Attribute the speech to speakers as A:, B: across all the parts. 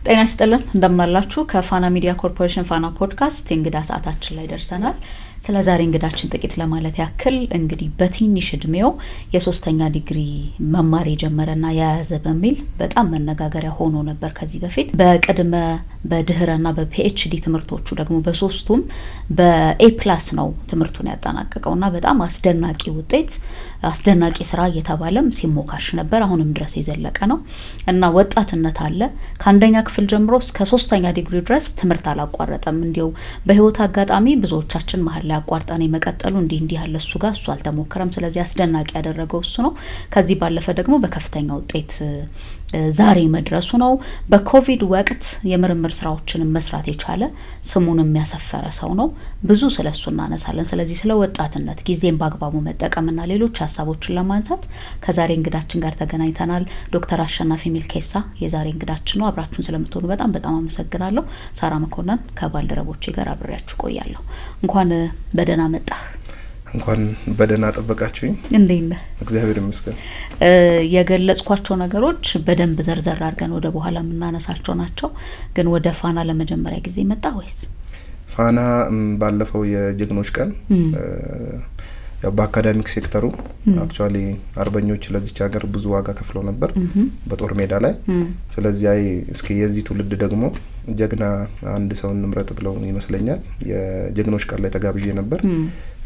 A: ጤና ይስጥልን እንደምናላችሁ ከፋና ሚዲያ ኮርፖሬሽን ፋና ፖድካስት እንግዳ ሰዓታችን ላይ ደርሰናል። ስለዛሬ እንግዳችን ጥቂት ለማለት ያክል እንግዲህ በትንሽ እድሜው የሶስተኛ ዲግሪ መማር የጀመረና ያያዘ በሚል በጣም መነጋገሪያ ሆኖ ነበር ከዚህ በፊት። በቅድመ በድህረና በፒኤችዲ ትምህርቶቹ ደግሞ በሶስቱም በኤ+ ነው ትምህርቱን ያጠናቀቀውና በጣም አስደናቂ ውጤት አስደናቂ ስራ እየተባለም ሲሞካሽ ነበር። አሁንም ድረስ የዘለቀ ነው እና ወጣትነት አለ። ከአንደኛ ክፍል ጀምሮ እስከ ሶስተኛ ዲግሪ ድረስ ትምህርት አላቋረጠም። እንዲው በህይወት አጋጣሚ ብዙዎቻችን መሀል ላይ አቋርጠን የመቀጠሉ እንዲህ ያለ እሱ ጋር እሱ አልተሞከረም። ስለዚህ አስደናቂ ያደረገው እሱ ነው። ከዚህ ባለፈ ደግሞ በከፍተኛ ውጤት ዛሬ መድረሱ ነው። በኮቪድ ወቅት የምርምር ስራዎችን መስራት የቻለ ስሙን የሚያሰፈረ ሰው ነው። ብዙ ስለሱ እናነሳለን። ስለዚህ ስለ ወጣትነት ጊዜን በአግባቡ መጠቀምና ሌሎች ሀሳቦችን ለማንሳት ከዛሬ እንግዳችን ጋር ተገናኝተናል። ዶክተር አሸናፊ ሚልኬሳ የዛሬ እንግዳችን ነው። አብራችሁን ስለምትሆኑ በጣም አመሰግናለሁ። ሳራ መኮንን ከባልደረቦቼ ጋር አብሬያችሁ ቆያለሁ። እንኳን በደህና መጣህ።
B: እንኳን በደህና ጠበቃችሁኝ።
A: እንዴት ነህ?
B: እግዚአብሔር ይመስገን።
A: የገለጽኳቸው ነገሮች በደንብ ዘርዘር አድርገን ወደ በኋላ የምናነሳቸው ናቸው። ግን ወደ ፋና ለመጀመሪያ ጊዜ መጣ ወይስ?
B: ፋና ባለፈው የጀግኖች ቀን ያው በአካዳሚክ ሴክተሩ አክቹአሊ አርበኞች ለዚች ሀገር ብዙ ዋጋ ከፍለው ነበር በጦር ሜዳ ላይ። ስለዚህ እስኪ የዚህ ትውልድ ደግሞ ጀግና አንድ ሰው እንምረጥ ብለው ይመስለኛል የጀግኖች ቀን ላይ ተጋብዤ ነበር።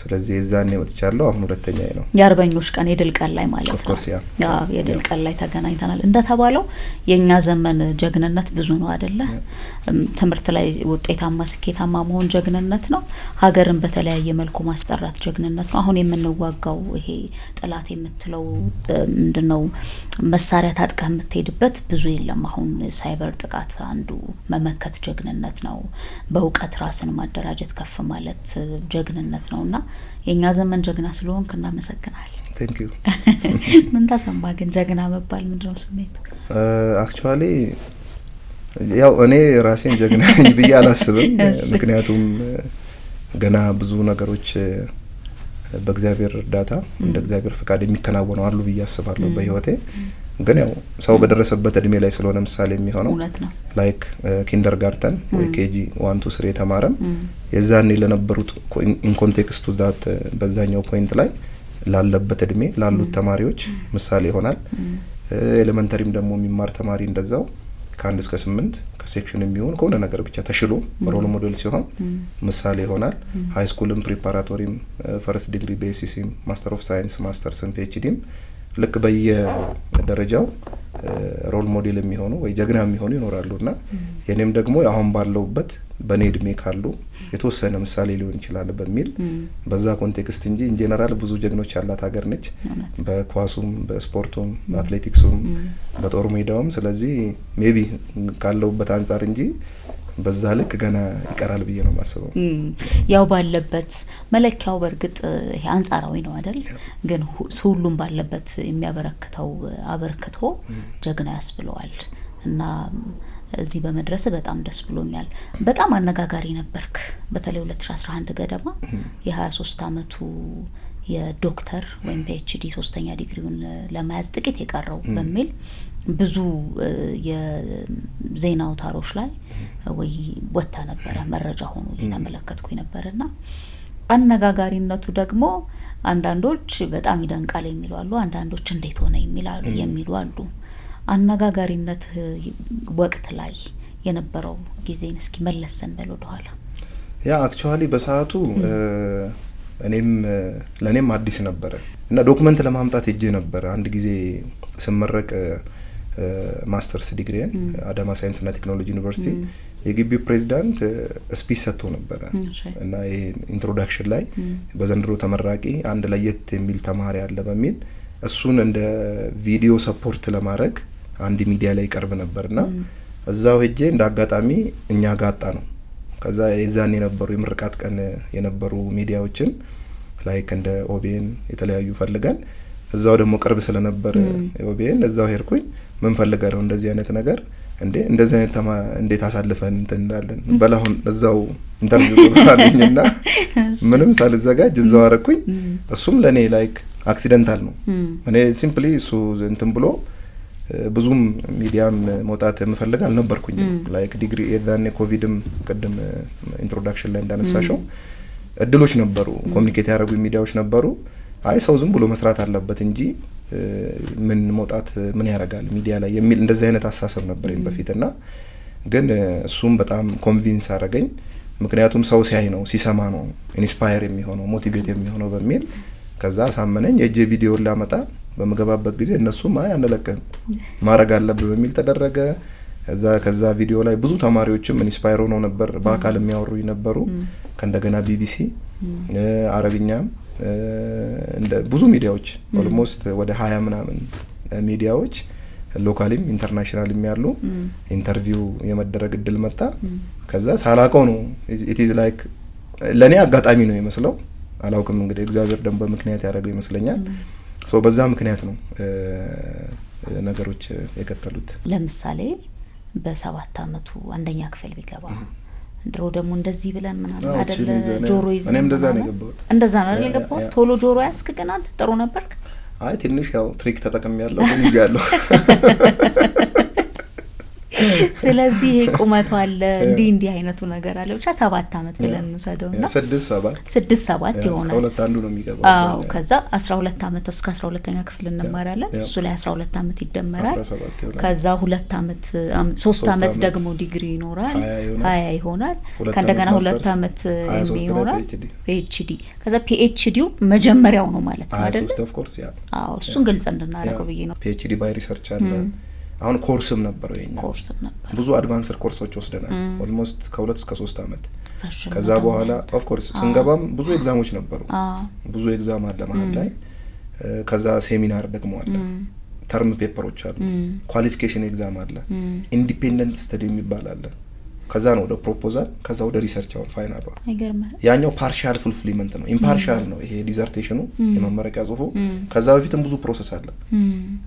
B: ስለዚህ የዛኔ ወጥቻለሁ። አሁን ሁለተኛዬ ነው።
A: የአርበኞች ቀን የድል ቀን ላይ ማለት ነው።
B: ኦፍ ኮርስ ያ
A: የድል ቀን ላይ ተገናኝተናል። እንደተባለው የኛ ዘመን ጀግንነት ብዙ ነው አይደለ? ትምህርት ላይ ውጤታማ ስኬታማ መሆን ጀግንነት ነው። ሀገርን በተለያየ መልኩ ማስጠራት ጀግንነት ነው። አሁን የምንዋጋው ይሄ ጥላት የምትለው ምንድነው መሳሪያ ታጥቀህ የምትሄድበት ብዙ የለም። አሁን ሳይበር ጥቃት አንዱ መመከት ጀግንነት ነው። በእውቀት ራስን ማደራጀት ከፍ ማለት ጀግንነት ነውና የኛ ዘመን ጀግና ስለሆንክ እናመሰግናለን።
B: ቴንክ ዩ።
A: ምን ተሰማ ግን ጀግና መባል ምንድነው ስሜቱ?
B: አክቹአሊ ያው እኔ ራሴን ጀግና ነኝ ብዬ አላስብም። ምክንያቱም ገና ብዙ ነገሮች በእግዚአብሔር እርዳታ እንደ እግዚአብሔር ፍቃድ የሚከናወኑ አሉ ብዬ አስባለሁ በህይወቴ። ግን ያው ሰው በደረሰበት እድሜ ላይ ስለሆነ ምሳሌ የሚሆነው ላይክ ኪንደርጋርተን ወይ ኬጂ 1 2 3 የተማረም የዛኔ ለነበሩት ኢን ኮንቴክስት ቱ ዛት በዛኛው ፖይንት ላይ ላለበት እድሜ ላሉት ተማሪዎች ምሳሌ ይሆናል። ኤሌመንተሪም ደግሞ የሚማር ተማሪ እንደዛው ከ1 እስከ 8 ከሴክሽን የሚሆን ከሆነ ነገር ብቻ ተሽሎ ሮል ሞዴል ሲሆን ምሳሌ ይሆናል። ሃይ ስኩልም ፕሪፓራቶሪም ፈርስት ዲግሪ ቤሲሲም ማስተር ኦፍ ሳይንስ ማስተርስም ፒኤችዲም ልክ በየደረጃው ሮል ሞዴል የሚሆኑ ወይ ጀግና የሚሆኑ ይኖራሉና የኔም ደግሞ አሁን ባለውበት በኔ እድሜ ካሉ የተወሰነ ምሳሌ ሊሆን ይችላል በሚል በዛ ኮንቴክስት እንጂ ኢን ጀነራል ብዙ ጀግኖች ያላት ሀገር ነች። በኳሱም በስፖርቱም በአትሌቲክሱም በጦር ሜዳውም። ስለዚህ ሜቢ ካለውበት አንፃር እንጂ በዛ ልክ ገና ይቀራል ብዬ ነው ማስበው።
A: ያው ባለበት መለኪያው በርግጥ ይሄ አንጻራዊ ነው አይደል? ግን ሁሉም ባለበት የሚያበረክተው አበርክቶ ጀግና ያስብለዋል እና እዚህ በመድረስ በጣም ደስ ብሎኛል። በጣም አነጋጋሪ ነበርክ። በተለይ 2011 ገደማ የ23 አመቱ የዶክተር ወይም ፒኤችዲ ሶስተኛ ዲግሪውን ለማያዝ ጥቂት የቀረው በሚል ብዙ የዜና አውታሮች ላይ ወይ ወጣ ነበር መረጃ ሆኖ እየተመለከትኩኝ ነበርና አነጋጋሪነቱ ደግሞ አንዳንዶች በጣም ይደንቃል የሚሉ አሉ፣ አንዳንዶች እንዴት ሆነ የሚሉ አሉ። አነጋጋሪነት ወቅት ላይ የነበረው ጊዜን እስኪ መለሰን በል ወደ ኋላ።
B: ያ አክቹአሊ በሰዓቱ ለኔም አዲስ ነበር እና ዶክመንት ለማምጣት ሄጄ ነበር። አንድ ጊዜ ስመረቅ ማስተርስ ዲግሪን አዳማ ሳይንስና ቴክኖሎጂ ዩኒቨርሲቲ የግቢው ፕሬዝዳንት ስፒች ሰጥቶ ነበር እና ይሄ ኢንትሮዳክሽን ላይ በዘንድሮ ተመራቂ አንድ ለየት የሚል ተማሪ አለ በሚል እሱን እንደ ቪዲዮ ሰፖርት ለማድረግ አንድ ሚዲያ ላይ ቀርብ ነበርና እዛው ሄጄ እንዳጋጣሚ እኛ ጋጣ ነው። ከዛ የዛን የነበሩ የምርቃት ቀን የነበሩ ሚዲያዎችን ላይክ እንደ ኦቢኤን የተለያዩ ፈልገን እዛው ደግሞ ቅርብ ስለነበር ኦቢኤን እዛው ሄርኩኝ። ምን ፈልገረው እንደዚህ አይነት ነገር እንደዚህ አይነት እንዴት አሳልፈን እንዳለን በላሁን እዛው ኢንተርቪው ተባለኝና ምንም ሳልዘጋጅ እዛው አረኩኝ። እሱም ለኔ ላይክ አክሲደንታል ነው። እኔ ሲምፕሊ እሱ እንትን ብሎ ብዙም ሚዲያም መውጣት የምፈልግ አልነበርኩኝ ላይክ ዲግሪ የዛኔ ኮቪድም ቀደም ኢንትሮዳክሽን ላይ እንዳነሳሽው እድሎች ነበሩ ኮሙኒኬት ያደረጉ ሚዲያዎች ነበሩ አይ ሰው ዝም ብሎ መስራት አለበት እንጂ ምን መውጣት ምን ያረጋል ሚዲያ ላይ የሚል እንደዚህ አይነት አሳሰብ ነበርኝ በፊትና ግን እሱም በጣም ኮንቪንስ አረገኝ ምክንያቱም ሰው ሲያይ ነው ሲሰማ ነው ኢንስፓየር የሚሆነው ሞቲቬት የሚሆነው በሚል ከዛ ሳመነኝ የጄ ቪዲዮ ላመጣ በመገባበት ጊዜ እነሱም አይ አንለቀም ማረግ አለበት በሚል ተደረገ ከዛ ቪዲዮ ላይ ብዙ ተማሪዎችም ኢንስፓየር ሆነው ነበር በአካል የሚያወሩ ይነበሩ ከእንደገና ቢቢሲ አረብኛም እንደ ብዙ ሚዲያዎች ኦልሞስት ወደ 20 ምናምን ሚዲያዎች ሎካሊም ኢንተርናሽናልም ያሉ ኢንተርቪው የመደረግ እድል መጣ ከዛ ሳላቀው ነው it is like ለኔ አጋጣሚ ነው ይመስለው አላውቅም እንግዲህ እግዚአብሔር ደም በምክንያት ያደረገው ይመስለኛል ሶ በዛ ምክንያት ነው ነገሮች የከተሉት
A: ለምሳሌ በ7 አመቱ አንደኛ ክፍል ቢገባ ድሮ ደግሞ እንደዚህ ብለን ምናምን አይደለ ጆሮ ይዘን
B: እኔም እንደዛ ነው የገባሁት
A: እንደዛ ነው አይደል የገባሁት ቶሎ ጆሮ ያስከገናል ጥሩ ነበር
B: አይ ትንሽ ያው ትሪክ ተጠቅም ያለው ግን ይያለው
A: ስለዚህ ቁመቱ አለ እንዲ አይነቱ ነገር አለ ብቻ 7 አመት ብለን እንሰደውና 6-7 ይሆናል
B: ከሁለት አንዱ ነው የሚገባው
A: አዎ ከዛ 12 አመት እስከ 12ኛ ክፍል እንማራለን እሱ ላይ 12 አመት ይደመራል ከዛ 2 አመት 3 አመት ደግሞ ዲግሪ ይኖራል 20 ይሆናል ከእንደገና 2 አመት ይሆናል PhD ከዛ PhD መጀመሪያው ነው ማለት ነው አይደል
B: ኦፍ ኮርስ ያ
A: አዎ እሱን ግልጽ እንድናረጋው ብዬ ነው
B: PhD ባይ ሪሰርች አለ አሁን ኮርስም ነበር ብዙ አድቫንስድ ኮርሶች ወስደናል ኦልሞስት ከ2 እስከ 3 አመት ከዛ በኋላ ኦፍ ኮርስ ስንገባም ብዙ ኤግዛሞች ነበሩ ብዙ ኤግዛም አለ ማለት ላይ ከዛ ሴሚናር ደግሞ አለ ተርም ፔፐሮች አሉ ኳሊፊኬሽን ኤግዛም አለ ኢንዲፔንደንት ስተዲ የሚባል አለ ከዛ ነው ወደ ፕሮፖዛል ከዛ ወደ ሪሰርች አሁን ፋይናል ነው
A: አይገርምህ
B: ያኛው ፓርሻል ፉልፊልመንት ነው ኢምፓርሻል ነው ይሄ ዲዘርቴሽኑ የመመረቂያ ጽሁፉ ከዛ በፊትም ብዙ ፕሮሰስ አለ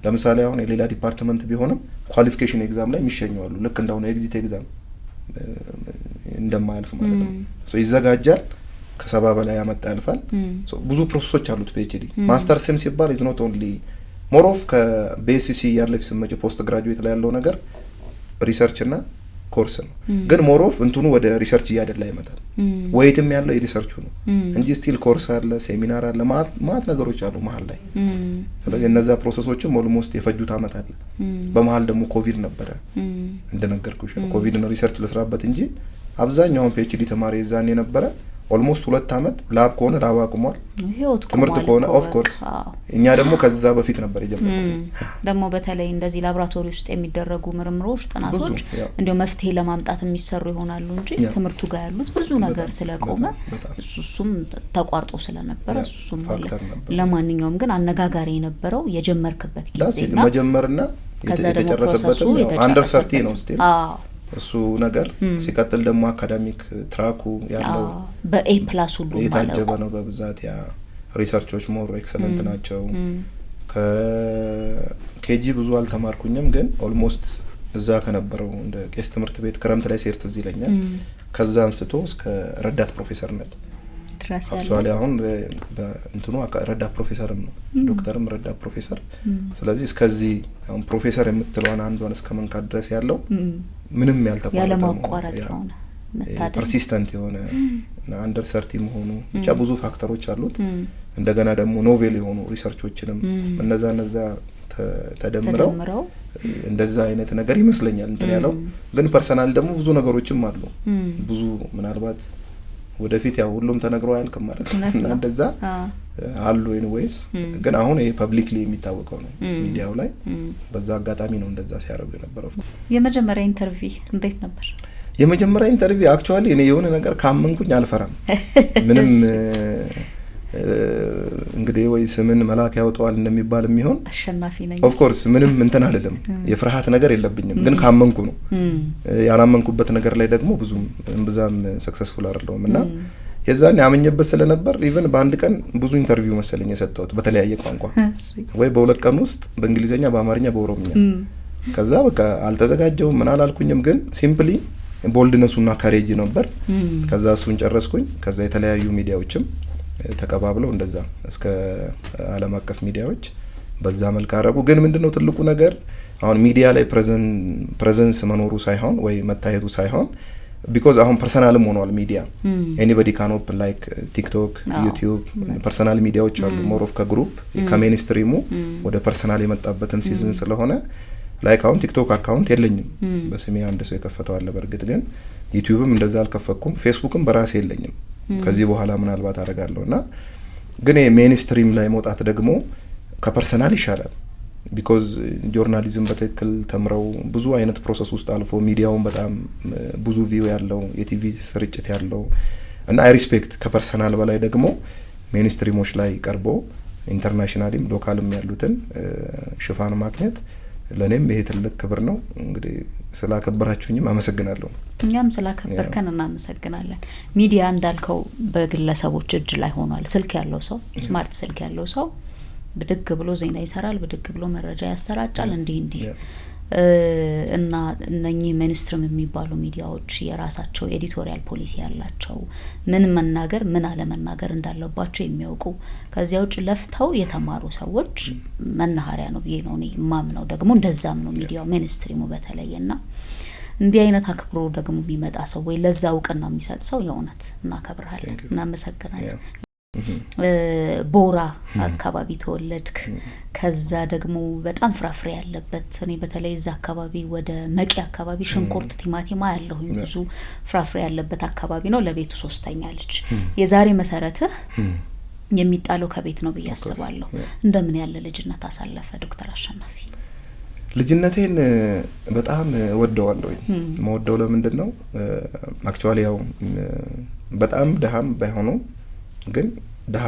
B: ለምሳሌ አሁን የሌላ ዲፓርትመንት ቢሆንም ኳሊፊኬሽን ኤግዛም ላይ የሚሸኘው አሉ ልክ እንደሆነ ኤግዚት ኤግዛም እንደማያልፍ ማለት ነው ሶ ይዘጋጃል ከሰባ በላይ ያመጣ ያልፋል ሶ ብዙ ፕሮሰሶች አሉት PhD ማስተር ሲም ሲባል is not only more of ከቤሲሲ ያለፍ ስመጭ ፖስት ግራጁዌት ላይ ያለው ነገር ሪሰርች እና ኮርስ ነው ግን ሞሮፍ እንትኑ ወደ ሪሰርች ያደላ ይመጣል ወይትም ያለው ሪሰርቹ ነው እንጂ ስቲል ኮርስ አለ ሴሚናር አለ ማት ነገሮች አሉ መሃል ላይ ስለዚህ እነዛ ፕሮሰሶችም ኦልሞስት የፈጁት አመት አለ በመሃል ደግሞ ኮቪድ ነበረ እንደነገርኩሽ ኮቪድን ሪሰርች ለስራበት እንጂ አብዛኛው PhD ተማሪ ይዛን የነበረ ኦልሞስት 2 አመት ላብ ኮነ ላብ አቁሟል ትምርት ኮነ ኦፍ ኮርስ እኛ ደግሞ ከዛ በፊት ነበር የጀመረው
A: ደግሞ በተለይ እንደዚህ ላብራቶሪ ውስጥ የሚደረጉ ምርምሮች ጥናቶች እንደው መፍትሄ ለማምጣት የሚሰሩ ይሆናሉ እንጂ ትምርቱ ጋር ያሉት ብዙ ነገር ስለቆመ እሱም ተቋርጦ ስለነበረ እሱም ለማንኛውም ግን አነጋጋሪ የነበረው የጀመርክበት ጊዜና
B: መጀመርና የተጨረሰበት አንደር 30 ነው ስቲል እሱ ነገር ሲቀጥል ደግሞ አካዳሚክ ትራኩ ያለው
A: በA+ ሁሉ ማለት
B: የታጀበ ነው በብዛት ያ ሪሰርቾች ሞር ኤክሰለንት ናቸው ከኬጂ ብዙ አልተማርኩኝም ግን ኦልሞስት እዛ ከነበረው እንደ ቄስ ትምህርት ቤት ክረምት ላይ ሴርት እዚህ ይለኛል ከዛ አንስቶ እስከ ረዳት ፕሮፌሰርነት አክቹአሊ አሁን እንትኑ ረዳት ፕሮፌሰርም ነው ዶክተርም ረዳት ፕሮፌሰር ስለዚህ እስከዚህ አሁን ፕሮፌሰር የምትለዋን አንዷን እስከ መንካት ድረስ ያለው ምንም
A: ያለማቋረጥ ነው
B: ፐርሲስተንት የሆነ አንደር 30 መሆኑ ብቻ ብዙ ፋክተሮች አሉት እንደገና ደግሞ ኖቬል የሆኑ ሪሰርቾችንም እነዛ ተደምረው እንደዛ አይነት ነገር ይመስለኛል እንትን ያለው ግን ፐርሰናል ደግሞ ብዙ ነገሮችም አሉ ብዙ ምናልባት ወደፊት ያው ሁሉም ተነግሮ አያልቅም ማለት ነው እና እንደዛ አሉ ኤኒዌይስ ግን አሁን ይሄ ፐብሊክሊ የሚታወቀው ነው ሚዲያው ላይ በዛ አጋጣሚ ነው እንደዛ ሲያደርጉ የነበረው
A: የመጀመሪያ ኢንተርቪው እንዴት ነበር
B: የመጀመሪያ ኢንተርቪው አክቹአሊ እኔ የሆነ ነገር ካመንኩኝ አልፈራም ምንም እንግዲህ ወይ ስምን መላክ ያወጣዋል እንደሚባል የሚሆን
A: አሸናፊ ነኝ
B: ኦፍ ኮርስ ምንም እንትን አይደለም የፍርሃት ነገር የለብኝም ግን ካመንኩ ነው ያላመንኩበት ነገር ላይ ደግሞ ብዙም እንብዛም ሰክሰስፉል አይደለም እና የዛን ያመኘበት ስለነበር ኢቭን በአንድ ቀን ብዙ ኢንተርቪው መሰለኝ የሰጠሁት በተለያየ ቋንቋ ወይ በሁለት ቀን ውስጥ በእንግሊዘኛ በአማርኛ በኦሮምኛ ከዛ በቃ አልተዘጋጀውም ምን አላልኩኝም ግን ሲምፕሊ ቦልድነሱና ካሬጅ ነበር ከዛ እሱን ጨረስኩኝ ከዛ የተለያዩ ሚዲያዎችም ተቀባብለው እንደዛ እስከ ዓለም አቀፍ ሚዲያዎች በዛ መልኩ አረጉ ግን ምንድነው ትልቁ ነገር አሁን ሚዲያ ላይ ፕሬዘንስ መኖሩ ሳይሆን ወይ መታየቱ ሳይሆን because አሁን ፐርሰናልም ሆኗል ሚዲያ anybody can open like TikTok YouTube ፐርሰናል ሚዲያዎች አሉ more of ከግሩፕ ከሜንስትሪሙ ወደ ፐርሰናል የመጣበትም ሲዝን ስለሆነ like አሁን TikTok አካውንት የለኝም በስሜ አንድ ሰው የከፈተው አለ በርግጥ ግን ዩቲዩብም እንደዛ አልከፈኩም ፌስቡክም በራሴ የለኝም ከዚህ በኋላ ምናልባት አደርጋለሁና ግን ሜንስትሪም ላይ መውጣት ደግሞ ከፐርሰናል ይሻላል because ጆርናሊዝም በትክክል ተምረው ብዙ አይነት ፕሮሰስ ውስጥ አልፎ ሚዲያውን በጣም ብዙ ቪው ያለው የቲቪ ስርጭት ያለው እና አይ ሪስፔክት ከፐርሰናል በላይ ደግሞ ሜንስትሪሞች ላይ ቀርቦ ኢንተርናሽናሊም ሎካልም ያሉትን ሽፋን ማግኘት ለኔም ይሄ ትልቅ ክብር ነው እንግዲህ ስላከበራችሁኝም አመሰግናለሁ
A: እኛም ስላከበርከን እናመሰግናለን ሚዲያ እንዳልከው በግለሰቦች እጅ ላይ ሆኗል ስልክ ያለው ሰው ስማርት ስልክ ያለው ሰው ብድግ ብሎ ዜና ይሰራል ብድግ ብሎ መረጃ ያሰራጫል እንዴ እና እነኚህ ሜንስትሪም የሚባሉ ሚዲያዎች የራሳቸው ኤዲቶሪያል ፖሊሲ ያላቸው ምን መናገር ምን አለመናገር እንዳለባቸው የሚያውቁ ከዚያ ውጭ ለፍተው የተማሩ ሰዎች መናኸሪያ ነው ብዬ ነው እኔ ማምነው ደግሞ እንደዛም ነው ሚዲያው ሜንስትሪሙ በተለየና እንዲህ አይነት አክብሮ ደግሞ የሚመጣ ሰው ወይ ለዛ እውቅና የሚሰጥ ሰው የእውነት እናከብራለን እናመሰግናለን ቦራ አካባቢ ተወለድክ ከዛ ደግሞ በጣም ፍራፍሬ ያለበት እኔ በተለይ እዛ አካባቢ ወደ መቂ አካባቢ ሽንኩርት ቲማቲም ያለሁኝ ብዙ ፍራፍሬ ያለበት አካባቢ ነው ለቤቱ ሶስተኛ ልጅ የዛሬ መሰረትህ የሚጣለው ከቤት ነው በያስባለሁ እንደምን ያለ ልጅነት አሳለፈ ዶክተር አሸናፊ
B: ልጅነቴን በጣም ወደዋለሁ መወደው ለምንድነው አክቹአሊ ያው በጣም ደሃም ባይሆኑ ግን ደሃ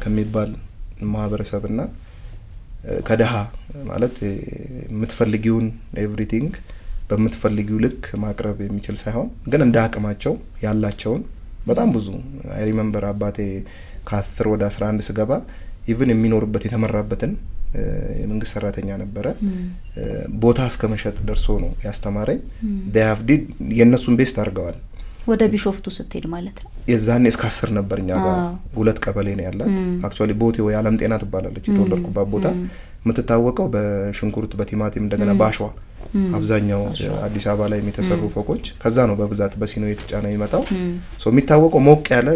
B: ከሚባል ማህበረሰብና ከደሃ ማለት የምትፈልጊውን ኤቭሪቲንግ በምትፈልጊው ልክ ማቅረብ የሚችል ሳይሆን ግን እንደ አቅማቸው ያላቸውን በጣም ብዙ አይ ሪሜምበር አባቴ ከ10 ወደ 11 ስገባ ኢቭን የሚኖርበት የተመራበትን የመንግስት ሰራተኛ ነበረ ቦታ እስከመሸጥ ደርሶ ነው ያስተማረኝ they have did የነሱን ቤስት አድርገዋል
A: ወደ ቢሾፍቱ ስትሄድ ማለት ነው
B: የዛኔ እስከ 10 ነበርኛ ጋር ሁለት ቀበሌ ነው ያላት አክቹአሊ ቦቴ ወይ ዓለም ጤና ትባላለች የተወለድኩባት ቦታ የምትታወቀው በሽንኩርት በቲማቲም እንደገና ባሽዋ አብዛኛው አዲስ አበባ ላይ የሚተሰሩ ፎቆች ከዛ ነው በብዛት በሲኖ የተጫነ ይመጣው ሶ የሚታወቀው ሞቅ ያለ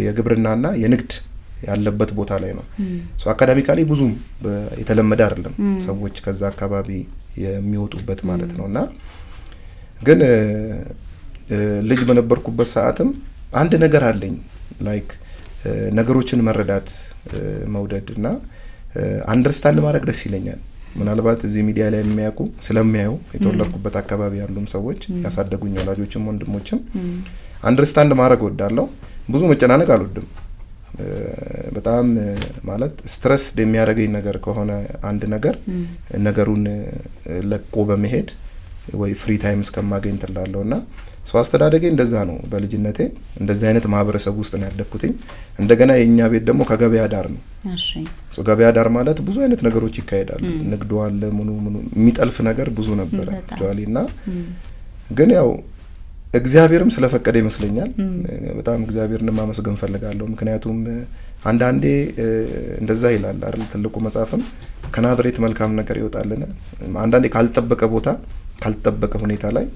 B: የግብርናና የንግድ ያለበት ቦታ ላይ ነው ሶ አካዳሚካሊ ብዙም የተለመደ አይደለም ሰዎች ከዛ አካባቢ የሚወጡበት ማለት ነውና ግን ልጅ በነበርኩበት ሰዓትም አንድ ነገር አለኝ ላይክ ነገሮችን መረዳት መውደድና አንደርስታንድ ማድረግ ደስ ይለኛል ምናልባት እዚህ ሚዲያ ላይ የሚያውቁ ስለሚያዩ የተወለድኩበት አካባቢ ያሉም ሰዎች ያሳደጉኝ ወላጆችም ወንድሞችም አንደርስታንድ ማድረግ ወዳለው ብዙ መጨናነቅ አልወድም በጣም ማለት ስትረስ የሚያደርገኝ ነገር ከሆነ አንድ ነገር ነገሩን ለቆ በመሄድ ወይ ፍሪ ታይም እስከማገኝ ተላልለውና ሶ አስተዳደጌ እንደዛ ነው በልጅነቴ እንደዚህ አይነት ማህበረሰብ ውስጥ ነው ያደኩትኝ እንደገና የኛ ቤት ደግሞ ከገበያ ዳር ነው
A: እሺ
B: ሶ ገበያ ዳር ማለት ብዙ አይነት ነገሮች ይካሄዳሉ ንግዱ አለ ምኑ የሚጠልፍ ነገር ብዙ ነበር ጆአሊና ግን ያው እግዚአብሔርም ስለፈቀደ ይመስለኛል በጣም እግዚአብሔርን ማመስገን ፈልጋለሁ ምክንያቱም አንዳንዴ እንደዛ ይላል አይደል ትልቁ መጽሐፍም ከናዝሬት መልካም ነገር ይወጣልና አንዳንዴ ካልተጠበቀ ቦታ ካልተጠበቀ ሁኔታ ላይ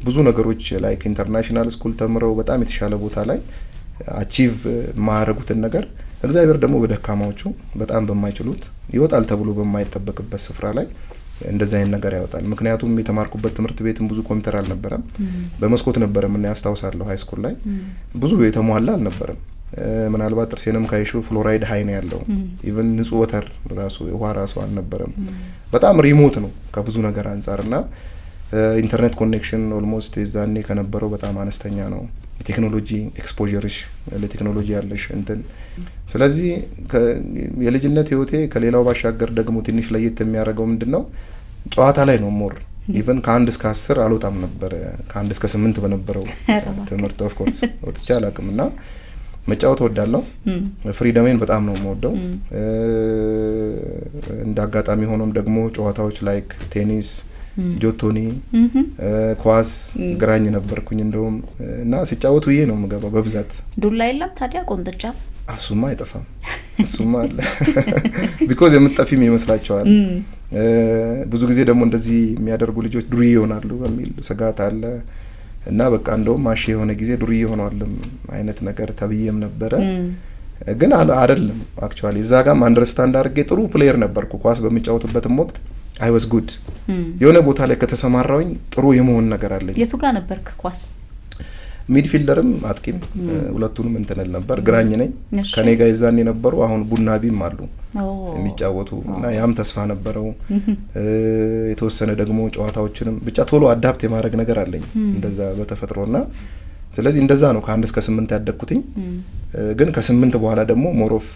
B: ብዙ ነገሮች ላይክ ኢንተርናሽናል ስኩል ተምረው በጣም የተሻለ ቦታ ላይ አቺቭ ማረጉትን ነገር እግዚአብሔር ደግሞ በደካማዎቹ በጣም በማይችሉት ይወጣል ተብሎ በማይጠበቅበት ስፍራ ላይ እንደዛ አይነት ነገር ያወጣል ምክንያቱም የተማርኩበት ትምህርት ቤትም ብዙ ኮምፒውተር አልነበረም በመስኮት ነበር ምን ያስታውሳለሁ ሃይ ስኩል ላይ ብዙ የተሟላ አልነበረም ምናልባት ጥርሴንም ካይሹ ፍሎራይድ ሃይ ነው ያለው ኢቭን ንጹህ ወተር ራሱ ውሃ ራሱ አልነበረም በጣም ሪሞት ነው ከብዙ ነገር አንፃርና ኢንተርኔት ኮኔክሽን ኦልሞስት የዛኔ ከነበረው በጣም አነስተኛ ነው የቴክኖሎጂ ኤክስፖዠርሽ ለቴክኖሎጂ ያለሽ እንትን ስለዚህ የልጅነት ህይወቴ ከሌላው ባሻገር ደግሞ ትንሽ ለየት የሚያደርገው ምንድነው ጨዋታ ላይ ነው ሞር ኢቭን ከ1 እስከ 10 አልወጣም ነበር ከ1 እስከ 8 በነበረው ትምህርት ኦፍ ኮርስ ወጥቼ አላቅምና መጫወት ወዳለው ፍሪደሜን በጣም ነው የምወደው እንዳጋጣሚ ሆኖም ደግሞ ጨዋታዎች ላይክ ቴኒስ ጆቶኒ ኳስ ግራኝ ነበርኩኝ እንደውም እና ሲጫወት ውዬ ነው የምገባው በብዛት
A: ዱላ የለም ታዲያ ቆንጥጫ
B: እሱማ አይጠፋም እሱማ አለ ቢኮዝ የምትጠፊም ይመስላቸዋል ብዙ ጊዜ ደግሞ እንደዚህ የሚያደርጉ ልጆች ዱርዬ ይሆናሉ በሚል ስጋት አለ እና በቃ እንደውም ማሽ የሆነ ጊዜ ዱርዬ ሆነዋልም አይነት ነገር ተብዬም ነበረ ግን አይደለም አክቹአሊ እዛ ጋር አንደርስታንድ አድርጌ ጥሩ ፕሌየር ነበርኩ ኳስ በሚጫወትበትም ወቅት I was good የሆነ ቦታ ላይ ከተሰማራውኝ ጥሩ የመሆን ነገር አለኝ
A: የቱ ጋር ነበርክ ኳስ
B: ሚድፊልደርም አጥቂም ሁለቱንም እንተነል ነበር ግራኝ ነኝ ከኔ ጋር ይዛን የነበሩ አሁን ቡናቢም አሉ የሚጫወቱ እና ያም ተስፋ ነበረው የተወሰነ ደግሞ ጨዋታዎችንም ብቻ ቶሎ አዳፕት የማድረግ ነገር አለኝ እንደዛ በተፈጥሮና ስለዚህ እንደዛ ነው ከ1 እስከ 8 ያደግኩትኝ ግን ከ8 በኋላ ደግሞ ሞሮፍ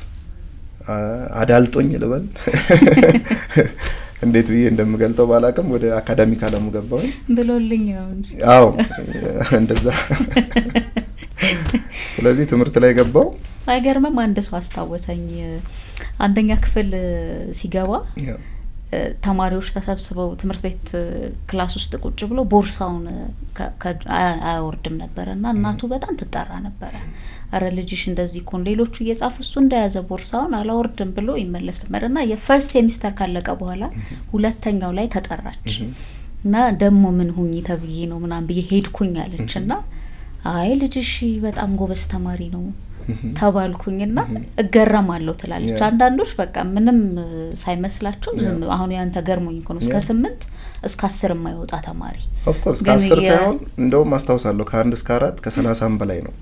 B: አዳልጦኝ ልበል እንዴት ብዬ እንደምገልጠው ባላቀም ወደ አካዳሚክ አለሙ ገባው
A: ብሎልኝ ነው
B: አዎ እንደዛ ስለዚህ ትምህርት ላይ ገባው
A: አይገርምም አንድ ሰው አስታወሰኝ አንደኛ ክፍል ሲገባ ተማሪዎች ተሰብስበው ትምህርት ቤት ክላስ ውስጥ ቁጭ ብሎ ቦርሳውን አያወርድም ነበርና እናቱ በጣም ትጣራ ነበር አረ ልጅሽ እንደዚህ ኮን ሌሎቹ እየጻፉ እሱ እንደያዘ ቦርሳውን አላወርድም ብሎ ይመለስ ነበርና የፈርስት ሴሚስተር ካለቀ በኋላ ሁለተኛው ላይ ተጠራች እና ደሞ ምን ሁኚ ተብዬ ነው ምናም ብዬ ሄድኩኝ አለችና አይ ልጅሽ በጣም ጎበዝ ተማሪ ነው ተባልኩኝና እገረማለሁ ትላለች አንዳንዶች በቃ ምንም ሳይመስላቸው ዝም አሁን ያን ተገርሞኝ ነው እስከ 8 እስከ 10 የማይወጣ ተማሪ
B: ኦፍ ኮርስ ከ10 ሳይሆን እንደውም አስተዋውሳለሁ ከ1 እስከ 4 ከ30 በላይ ነው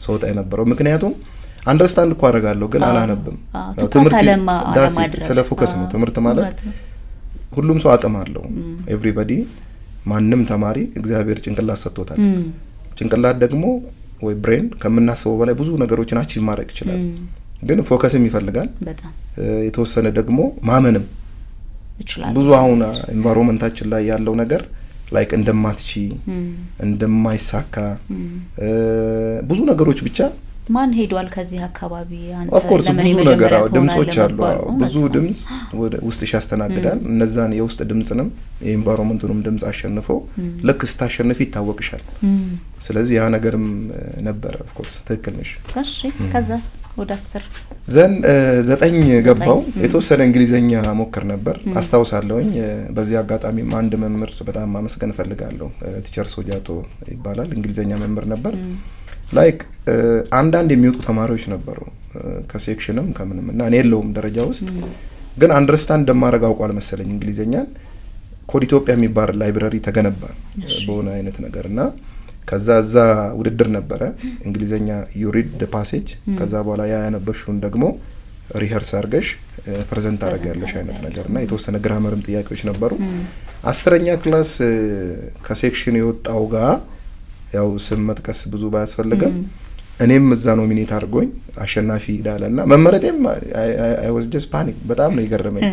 B: ሰውጣ የነበረው ምክንያቱም አንደርስታንድ እኮ አደርጋለሁ ግን አላነብም ትምህርት ስለ ፎከስ ነው ትምህርት ማለት ሁሉም ሰው አቅም አለው ኤቭሪባዲ ማንንም ተማሪ እግዚአብሔር ጭንቅላት ሰጥቶታል ጭንቅላት ደግሞ ወይ ብሬን ከምናስበው በላይ ብዙ ነገሮችን አቺቭ ማድረግ ይችላል ግን ፎከስም ይፈልጋል በጣም የተወሰነ ደግሞ ማመንም ይችላል ብዙ አሁን ኤንቫይሮንመንታችን ላይ ያለው ነገር ላይክ እንደማትቺ እንደማይሳካ ብዙ ነገሮች ብቻ
A: ማን ሄዷል ከዚህ አካባቢ
B: አንተ ለምን ብዙ ነገር ድምጾች አሉ ብዙ ድምጽ ውስጥሽ ያስተናግዳል እነዛን የውስጥ ድምጽንም የኤንቫይሮንመንቱንም ድምጽ አሸንፈው ለክ ስታሸንፊ ይታወቅሻል ስለዚህ ያ ነገርም ነበር ኦፍ ኮርስ ትክክል ነሽ
A: እሺ ከዛስ ወደ 10
B: ዘን 9 ገባው የተወሰነ እንግሊዘኛ ሞክር ነበር አስተዋውሳለሁኝ በዚህ አጋጣሚ አንድ መምህር በጣም ማመስገን ፈልጋለሁ ቲቸር ሶጃቶ ይባላል እንግሊዘኛ መምህር ነበር ላይክ አንዳንድ የሚወጡ ተማሪዎች ነበሩ ከሴክሽንም ከምንም እና እኔ የለውም ደረጃ ውስጥ ግን አንደርስታንድ እንደማረግ አውቋል መሰለኝ እንግሊዘኛን ኮድ ኢትዮጵያ የሚባል ላይብራሪ ተገነባ በሆነ አይነት ነገርና ከዛዛ ውድድር ነበረ እንግሊዘኛ you read the passage ከዛ በኋላ ያነበብሽውን ደግሞ ሪሄርስ አርገሽ ፕሬዘንት አረጋለሽ አይነት ነገርና የተወሰነ ግራመርም ጥያቄዎች ነበሩ 10ኛ ክላስ ከሴክሽን የወጣው ጋር ያው ስም መጥቀስ ብዙ ባያስፈልግም እኔም እዛ ኖሚኔት አድርጎኝ አሸናፊ ዳለና መመረጤም I was just panic በጣም ነው ይገርመኝ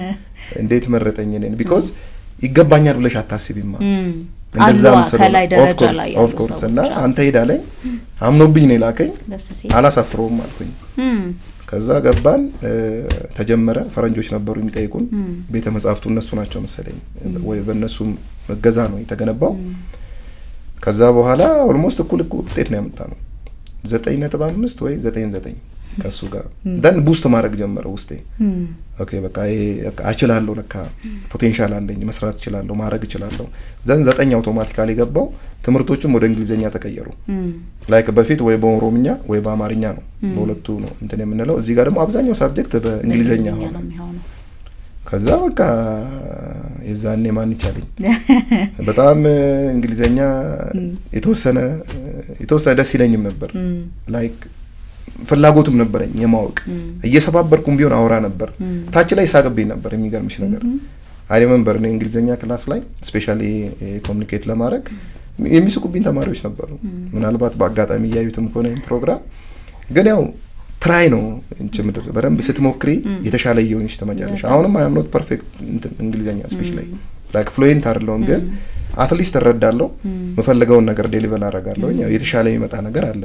B: እንዴት መረጠኝ እኔን because ይገባኛል ብለሽ አታስቢማ እንደዛም ኦፍ ኮርስ እና አንተ ሄዳለኝ አምኖብኝ ነው ላከኝ አላሳፍረውም አልኩኝ ከዛ ገባን ተጀመረ ፈረንጆች ነበሩ የሚጠይቁን ቤተ መጻሕፍቱ እነሱ ናቸው መሰለኝ ወይ በእነሱም መገዛ ነው የተገነባው ከዛ በኋላ ኦልሞስት እኩል ውጤት ነው ያመጣነው 9.5 ወይ 9.9 ከሱ ጋር ደን ቡስት ማድረግ ጀመረ ውስጤ ኦኬ በቃ አችላለሁ ለካ ፖቴንሻል አለኝ መስራት እችላለሁ ማድረግ እችላለሁ ዘን 9 አውቶማቲካሊ ገባው ትምህርቶችም ወደ እንግሊዘኛ ተቀየሩ ላይክ በፊት ወይ በኦሮምኛ ወይ በአማርኛ ነው በሁለቱ ነው እንትን የምንለው እዚህ ጋር ደግሞ አብዛኛው ሳብጀክት በእንግሊዘኛ ሆነ ከዛ በቃ የዛኔ ማን ይቻለኝ በጣም እንግሊዘኛ የተወሰነ ደስ ይለኝም ነበር ላይክ ፍላጎቱም ነበረኝ የማወቅ እየሰባበርኩም ቢሆን አወራ ነበር ታች ላይ ሳቅብኝ ነበር የሚገርምሽ ነገር አይ ሪሜምበር ነው እንግሊዘኛ ክላስ ላይ ስፔሻሊ ኮሙኒኬት ለማድረግ የሚስቁብኝ ተማሪዎች ነበሩ ምናልባት በአጋጣሚ ያዩትም ሆነ ፕሮግራም ግን ያው ትራይ ነው እንጂ ምድር በደንብ ስትሞክሪ የተሻለ ይሆንሽ ተመጃለሽ አሁንም አይ አም ኖት ፐርፌክት እንግሊዘኛ ስፒች ላይ ላይክ ፍሉዌንት አይደለም ግን አትሊስት እረዳለሁ መፈልገውን ነገር ዴሊቨር አደርጋለሁ የተሻለ ይመጣ ነገር አለ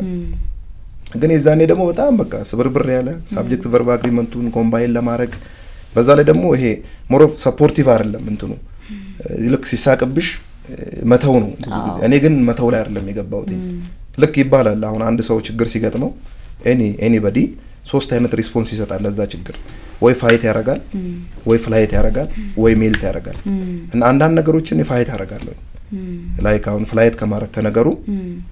B: ግን የዛኔ ደግሞ በጣም በቃ ስብርብር ያለ ሳብጀክት ቨርብ አግሪመንቱን ኮምባይን ለማድረግ በዛ ላይ ደግሞ ይሄ ሞር ኦፍ ሰፖርቲቭ አይደለም እንትኑ ልክ ሲሳቅብሽ መተው ነው ብዙ ጊዜ እኔ ግን መተው ላይ አይደለም የገባሁት ልክ ይባላል አሁን አንድ ሰው ችግር ሲገጥመው ኤኒባዲ ሶስት አይነት ሪስፖንስ ይሰጣል ለዛ ችግር ወይ ፋይት ያረጋል ወይ ፍላይት ያረጋል ወይ ሜልት ያረጋል እና አንዳንድ ነገሮችን ፋይት ያረጋለሁ ላይክ አሁን ፍላይት ከማረግ ከነገሩ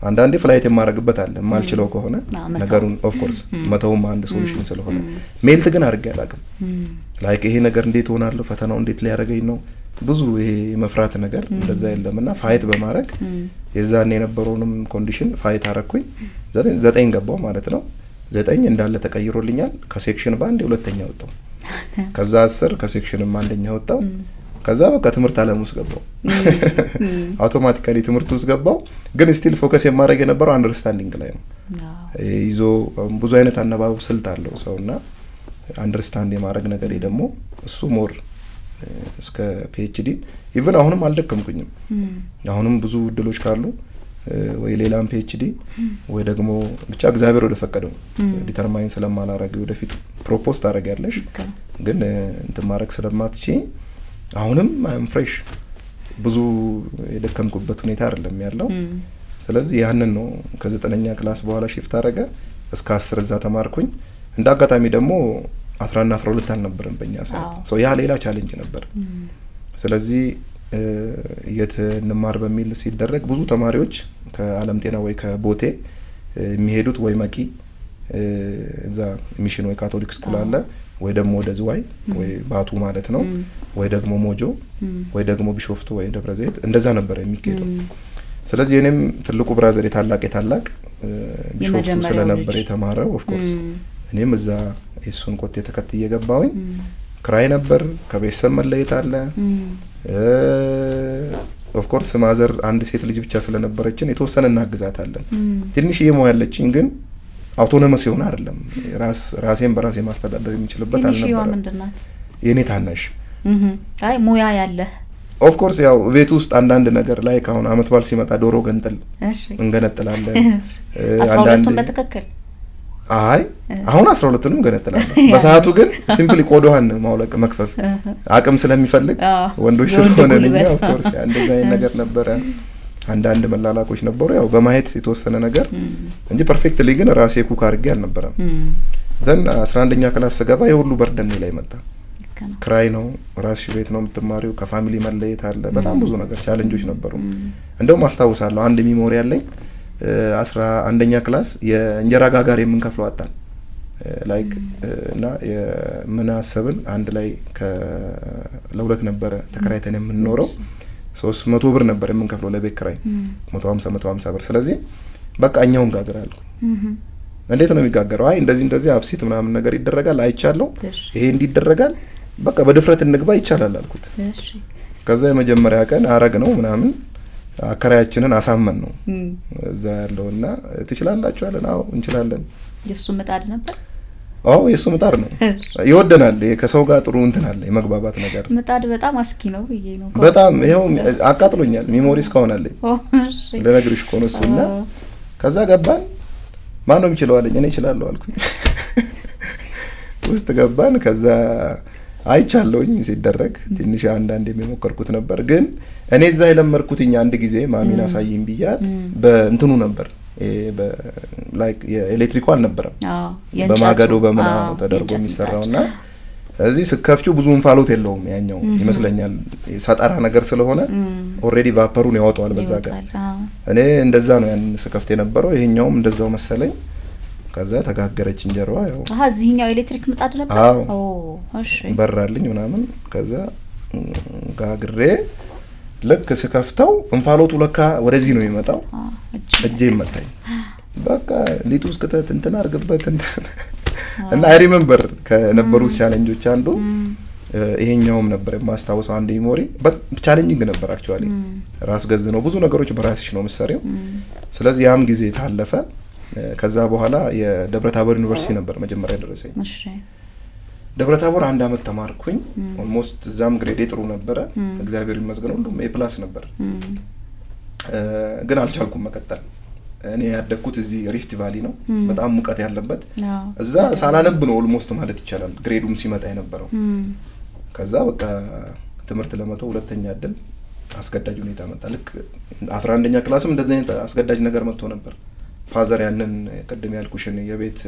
B: አንዳንዴ ፍላይት የማረግበት አለ ማልችለው ከሆነ ነገሩን ኦፍ ኮርስ መተውም አንድ ሶሉሽን ስለሆነ ሜልት ግን አርግ ያላቅም ላይክ ይሄ ነገር እንዴት ሆናለሁ ፈተናው እንዴት ሊያረገኝ ነው ብዙ ይሄ መፍራት ነገር እንደዛ የለምና ፋይት በማረግ የዛኔ የነበረውንም ኮንዲሽን ፋይት አረኩኝ 9 ገባው ማለት ነው 9 እንዳለ ተቀይሮልኛል ከሴክሽን ባንድ ሁለተኛ ወጣው ከዛ 10 ከሴክሽንም አንደኛ ወጣው ከዛ በቃ ትምህርት ዓለም ውስጥ ገባው አውቶማቲካሊ ትምህርት ውስጥ ገባው ግን ስቲል ፎከስ የማረግ የነበረው አንደርስታንዲንግ ላይ ነው ይዞ ብዙ አይነት አነባበብ ስልት አለው ሰውና አንደርስታንድ የማረግ ነገር ደግሞ እሱ ሞር እስከ PhD ኢቭን አሁንም አልደከምኩኝም አሁንም ብዙ እድሎች ካሉ ወይ ሌላም PhD ወይ ደግሞ ብቻ እግዚአብሔር ወደ ፈቀደው ዲተርማይን ስለማላረግ ወደፊት ፕሮፖዝ ታረጋለሽ ግን እንት ማረግ ስለማትቺ አሁንም አም ፍሬሽ ብዙ የደከምኩበት ሁኔታ አይደለም ያለው ስለዚህ ያንን ነው ከ9ኛ ክላስ በኋላ ሺፍት አረጋ እስከ 10 እዛ ተማርኩኝ እንዳጋጣሚ ደግሞ 11 12 አልነበረም በእኛ ሰዓት ሶ ያ ሌላ ቻሌንጅ ነበር ስለዚህ የትንማር በሚል ሲደረግ ብዙ ተማሪዎች ከዓለም ጤና ወይ ከቦቴ የሚሄዱት ወይ መቂ እዛ ሚሽን ወይ ካቶሊክ ስኩል አለ ወይ ደግሞ ወደ ዝዋይ ወይ ባቱ ማለት ነው ወይ ደግሞ ሞጆ ወይ ደግሞ ቢሾፍቱ ወይ ደብረ ዘይት እንደዛ ነበር የሚሄደው ስለዚህ እኔም ትልቁ ብራዘር የታላቅ ቢሾፍቱ ስለነበር የተማረው ኦፍ ኮርስ እኔም እዛ እሱን ኮቴ ተከትዬ ገባሁኝ ክራይ ነበር ከቤተሰብ መለየት አለ ኦፍ ኮርስ ማዘር አንድ ሴት ልጅ ብቻ ስለነበረችን የተወሰነ እናግዛታለን ትንሽ የሞ ያለችኝ ግን አውቶኖመስ ይሆን አይደለም ራሴን በራሴ ማስተዳደር የሚችልበት አልነበረም ምንድናት የኔ ታናሽ
A: አይ ሙያ ያለ
B: ኦፍ ኮርስ ያው ቤት ውስጥ አንዳንድ ነገር ላይ ካሁን አመት ባል ሲመጣ ዶሮ ገንጥል እንገነጥላለን
A: 12ቱን በትክክል
B: አይ አሁን 12ቱንም ገነጥላለን በሰዓቱ ግን ሲምፕሊ ቆዶሃን ማውለቅ መክፈፍ አቅም ስለሚፈልግ ወንዶች ስለሆነ ለኛ ኦፍ ኮርስ እንደዛ ነገር ነበር አንዳንድ መላላቆች ነበሩ ያው በማየት የተወሰነ ነገር እንጂ ፐርፌክትሊ ግን ራሴ ኩክ አድርጌ አልነበረም ዘን 11ኛ ክላስ ስገባ የሁሉ በርደን ላይ መጣ ክራይ ነው ራስሽ ቤት ነው የምትማሪው ከፋሚሊ መለየት አለ በጣም ብዙ ነገር ቻሌንጆች ነበሩ እንደውም አስታውሳለሁ አንድ ሚሞሪ አለኝ 11ኛ ክላስ የእንጀራ ጋጋሪ የምንከፍለው አጣን ላይክ እና የምናሰብን አንድ ላይ ለሁለት ነበር ተከራይተን የምንኖረው 300 ብር ነበር የምንከፍለው ለቤት ክራይ 150 ብር ስለዚህ በቃ እኛውን ጋግራለሁ እንዴት ነው የሚጋገረው አይ እንደዚህ አብሲት ምናምን ነገር ይደረጋል አይቻለሁ ይሄ እንዲደረጋል በቃ በድፍረት እንግባ ይቻላል አልኩት እሺ ከዛ የመጀመሪያ ቀን አረግ ነው ምናምን አከራያችንን አሳመን ነው እዛ ያለውና ትችላላችሁ አለን አዎ እንችላለን
A: የሱ ምጣድ ነበር
B: አዎ የሱ ምጣድ ነው ይወደናል ከሰው ጋር ጥሩ እንትን አለ የመግባባት ነገር
A: ምጣድ በጣም አስኪ ነው ይሄ ነው
B: በጣም ይሄው አቃጥሎኛል ሚሞሪስ ከሆነልኝ እሺ ለነገርሽ ቆነሱና ከዛ ገባን ማን ነው የሚችለው አለኝ እኔ እችላለሁ አልኩኝ ውስጥ ገባን ከዛ አይቻለውኝ ሲደረግ ትንሽ አንዳንድ የሚሞከርኩት ነበር ግን እኔ እዛ የለመርኩትኛ አንድ ጊዜ ማሚና ሳይም ቢያት በእንትኑ ነበር ላይክ የኤሌክትሪካል ነበር በማገዶ በመናው ተደርጎ የሚሰራውና እዚህ ስከፍቹ ብዙ እንፋሎት የለውም ያኛው ይመስለኛል ሳጣራ ነገር ስለሆነ ኦሬዲ ቫፐሩን ያወጣዋል በዛ ጋር እኔ እንደዛ ነው ያን ስከፍት የነበረው ይሄኛውም እንደዛው መሰለኝ ከዛ ተጋገረች እንጀራዋ ያው
A: እዚህኛው ኤሌክትሪክ ምጣድ ነበር
B: እሺ በራልኝ ምናምን ከዛ ጋግሬ ልክ ስከፍተው እንፋሎቱ ለካ ወደዚህ ነው የሚመጣው እጄ መታኝ በቃ ሊቱስ ከተት እንትን አርግበት እና አይ ሪሜምበር ከነበሩት ቻሌንጆች አንዱ ይሄኛውም ነበር ማስታወሰው አንድ ሜሞሪ ቻሌንጂንግ ነበር አክቹአሊ ራስ ገዝ ነው ብዙ ነገሮች በራስሽ ነው መስሪው ስለዚህ ያም ጊዜ ታለፈ ከዛ በኋላ የደብረታቦር ዩኒቨርሲቲ ነበር መጀመሪያ ደረሰኝ እሺ ደብረታቦር አንድ አመት ተማርኩኝ ኦልሞስት እዛም ግሬድ ጥሩ ነበር እግዚአብሔር ይመስገን ሁሉም ኤ+ ነበር ግን አልቻልኩም መቀጠል እኔ ያደኩት እዚህ ሪፍት ቫሊ ነው በጣም ሙቀት ያለበት እዛ ሳላነብ ነው ኦልሞስት ማለት ይቻላል ግሬዱም ሲመጣ የነበረው ከዛ በቃ ትምህርት ለመተው ሁለተኛ እድል አስገዳጅ ሁኔታ መጣ ልክ 11ኛ ክላስም እንደዚህ አይነት አስገዳጅ ነገር መጥቶ ነበር ፋዘር ያንን ቀደም ያልኩሽን የቤት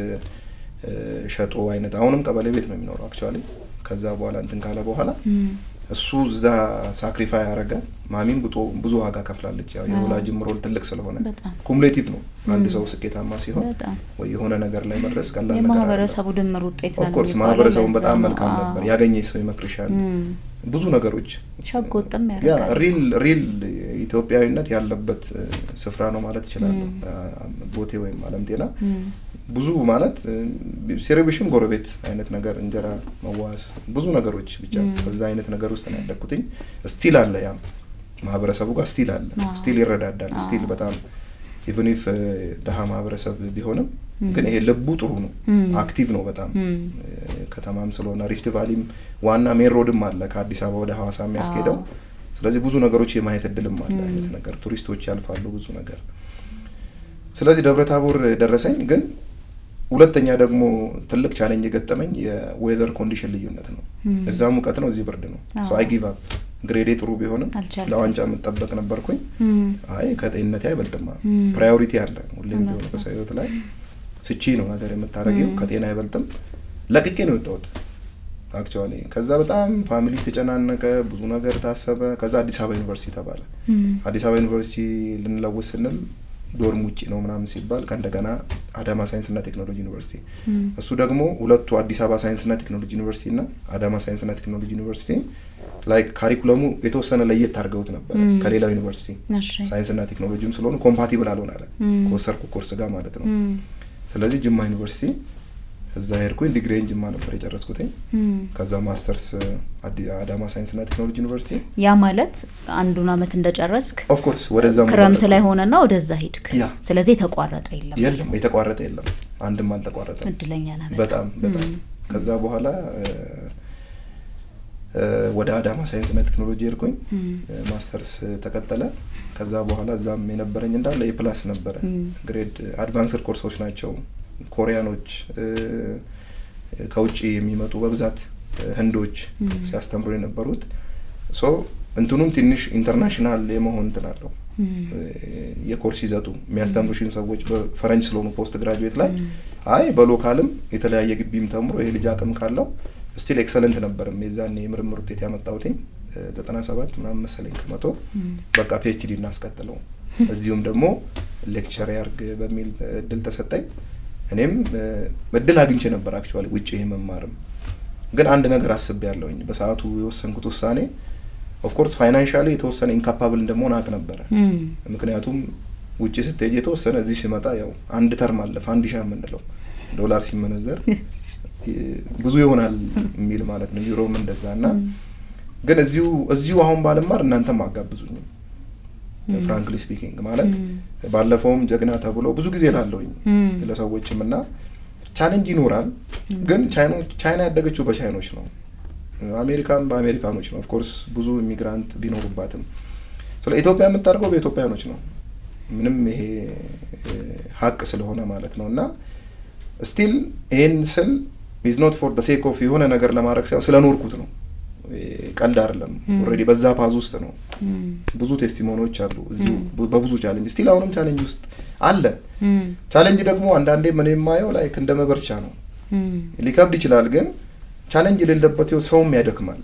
B: ሸጦ አይነት አሁንም ቀበሌ ቤት ነው የሚኖረው አክቹአሊ ከዛ በኋላ እንትን ካለ በኋላ እሱ እዛ ሳክሪፋይ ያረጋ ማሚም ብዙ ዋጋ ከፍላለች ያው የወላጅም ሮል ትልቅ ስለሆነ ኩሙሌቲቭ ነው አንድ ሰው ስኬታማ ሲሆን ወይ የሆነ ነገር ላይ መድረስ ቀላል ነገር
A: የማህበረሰቡ ድምር ውጤት ነው
B: ኦፍ ኮርስ ማህበረሰቡ በጣም መልካም ነበር ያገኘ ሰው ይመክርሻል ብዙ ነገሮች
A: ሸጎጥም ያረጋል
B: ሪል ኢትዮጵያዊነት ያለበት ስፍራ ነው ማለት ይችላል ቦቴ ወይም አለም ጤና ብዙ ማለት ሴሬብሽን ጎረቤት አይነት ነገር እንጀራ መዋስ ብዙ ነገሮች ብቻ በዛ አይነት ነገር ውስጥ ነው ያደኩትኝ ስቲል አለ ያ ማህበረሰቡ ጋር ስቲል ይረዳዳል ስቲል በጣም ኢቭን ኢፍ ደሃ ማህበረሰብ ቢሆንም ግን ይሄ ልቡ ጥሩ ነው አክቲቭ ነው በጣም ከተማም ስለሆነ ሪፍት ቫሊም ዋና ሜን ሮድም አለ ከአዲስ አበባ ወደ ሐዋሳ የሚያስኬደው ስለዚህ ብዙ ነገሮች የማየት እድልም አለ አይነት ነገር ቱሪስቶች ያልፋሉ ብዙ ነገር ስለዚህ ደብረታቦር ደረሰኝ ግን ሁለተኛ ደግሞ ትልቅ ቻሌንጅ የገጠመኝ የዌዘር ኮንዲሽን ልዩነት ነው እዛ ሙቀት ነው እዚህ ብርድ ነው ሶ አይ ጊቭ አፕ ግሬዴ ጥሩ ቢሆንም ለዋንጫ መጠበቅ ነበርኩኝ አይ ከጤንነቴ አይበልጥማ ፕራዮሪቲ አለ ሁሌም ቢሆን በሰውየት ላይ ስቺ ነው ነገር የምታረገው ከጤና አይበልጥም ለቅቄ ነው የወጣሁት አክቹአሊ ከዛ በጣም ፋሚሊ ተጨናነቀ ብዙ ነገር ታሰበ ከዛ አዲስ አበባ ዩኒቨርሲቲ ተባለ አዲስ አበባ ዩኒቨርሲቲ ልንለውስ ስንል ዶርም ውጪ ነው ምናምን ሲባል ከእንደገና አዳማ ሳይንስና ቴክኖሎጂ ዩኒቨርሲቲ እሱ ደግሞ ሁለቱ አዲስ አበባ ሳይንስና ቴክኖሎጂ ዩኒቨርሲቲ እና አዳማ ሳይንስና ቴክኖሎጂ ዩኒቨርሲቲ ላይክ ካሪኩለሙ የተወሰነ ለየት አድርገውት ነበር ከሌላው ዩኒቨርሲቲ ሳይንስና ቴክኖሎጂም ስለሆነ ኮምፓቲብል አልሆነ አለ ኮርስ ኮርስ ጋር ማለት ነው ስለዚህ ጅማ ዩኒቨርሲቲ እዛ ሄድኩኝ ዲግሪን ጅማ ነበር የጨረስኩት ከዛ ማስተርስ አዳማ ሳይንስና ቴክኖሎጂ ዩኒቨርሲቲ
A: ያ ማለት አንዱን አመት እንደጨረስክ
B: ኦፍ ኮርስ ወደዛ
A: ክረምት ላይ ሆነና ወደዛ ሄድክ ስለዚህ ተቋረጠ
B: የለም የተቋረጠ የለም አንድም አልተቋረጠ
A: እድለኛ ነህ
B: በጣም ከዛ በኋላ ወደ አዳማ ሳይንስና ቴክኖሎጂ ሄድኩኝ ማስተርስ ተከተለ ከዛ በኋላ እዛም የነበረኝ እንዳለ ኤፕላስ ነበር ግሬድ አድቫንስድ ኮርሶች ናቸው ኮሪያኖች ከውጪ የሚመጡ በብዛት ህንዶች ሲያስተምሩ የነበሩት ሶ እንትኑም ትንሽ ኢንተርናሽናል የመሆን እንትናለው የኮርስ ይዘቱ የሚያስተምሩሽን ሰዎች በፈረንጅ ስለሆኑ ፖስት ግራጁዌት ላይ አይ በሎካልም የተለያየ ግቢም ተምሮ ይሄ ልጅ አቅም ካለው ስቲል ኤክሰለንት ነበር የዛኔ የምርምር ውጤት ያመጣውትኝ 97 ምናምን መሰለኝ ከመቶ በቃ ፒኤችዲ እናስቀጥለው እዚሁም ደግሞ ሌክቸር ያርግ በሚል እድል ተሰጠኝ እኔም እድል አግኝቼ ነበር አክቹአሊ ውጪ መማርም ግን አንድ ነገር አስቤያለሁኝ በሰዓቱ የወሰንኩት ውሳኔ ኦፍ ኮርስ ፋይናንሻሊ የተወሰነ ኢንካፓብል እንደመሆን አቅ ነበር ምክንያቱም ውጪ ስትሄጂ የተወሰነ እዚህ ሲመጣ ያው አንድ ተርም አለ ፋንዲሻ የምንለው ዶላር ሲመነዘር ብዙ ይሆናል የሚል ማለት ነው ዩሮም እንደዛና ግን እዚሁ አሁን ባለማር እናንተም አጋብዙኝ ፍራንክሊ ስፒኪንግ ማለት ባለፈውም ጀግና ተብሎ ብዙ ጊዜ ላለውኝ ለሰዎችምና ቻሌንጅ ይኖራል ግን ቻይና ያደገችው በቻይኖች ነው አሜሪካም በአሜሪካኖች ነው ኦፍ ኮርስ ብዙ ኢሚግራንት ቢኖሩባትም ስለ ኢትዮጵያ የምታርገው በኢትዮጵያኖች ነው ምንም ይሄ ሀቅ ስለሆነ ማለት ነውና ስቲል ይሄን ስል is not for the sake of የሆነ ነገር ለማድረግ ሳይሆን ስለኖርኩት ነው ቀልድ አይደለም ኦሬዲ በዛ ፓዝ ውስጥ ነው ብዙ ቴስቲሞኒዎች አሉ እዚሁ በብዙ ቻሌንጅ ስቲል አሁንም ቻሌንጅ ውስጥ አለ ቻሌንጅ ደግሞ አንዳንዴ ምን የማየው ላይክ እንደመበርቻ ነው ሊከብድ ይችላል ግን ቻሌንጅ የሌለበት ሰውም ያደክማል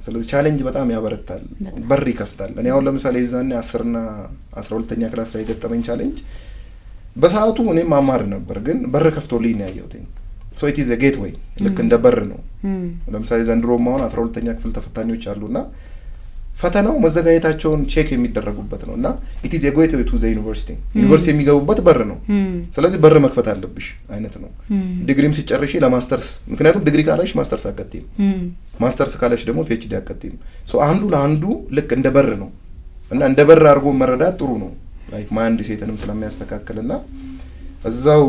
B: ስለዚህ ቻሌንጅ በጣም ያበረታል በር ይከፍታል እኔ አሁን ለምሳሌ ይዛኔ 10 እና 12ኛ ክላስ ላይ ገጠመኝ ቻሌንጅ በሰዓቱ እኔም ማማር ነበር ግን በር ከፍቶልኝ ነው ያየሁት so it is a gateway ልክ እንደ በር ነው ለምሳሌ ዘንድሮ ማውን 12ኛ ክፍል ተፈታኞች አሉና ፈተናው መዘጋጀታቸውን ቼክ የሚደረጉበት ነውና it is a gateway to the university የሚገቡበት በር ነው ስለዚህ በር መክፈት አለብሽ አይነት ነው ዲግሪም ሲጨርሺ ለማስተርስ ምክንያቱም ዲግሪ ካለሽ ማስተርስ አቀጥይም ማስተርስ ካለሽ ደግሞ ፒኤችዲ አቀጥይም so አንዱ ለአንዱ ልክ እንደ በር ነው እና እንደ በር አድርጎ መረዳት ጥሩ ነው ላይክ ማይንድ ሴትንም ስለሚያስተካክልና እዛው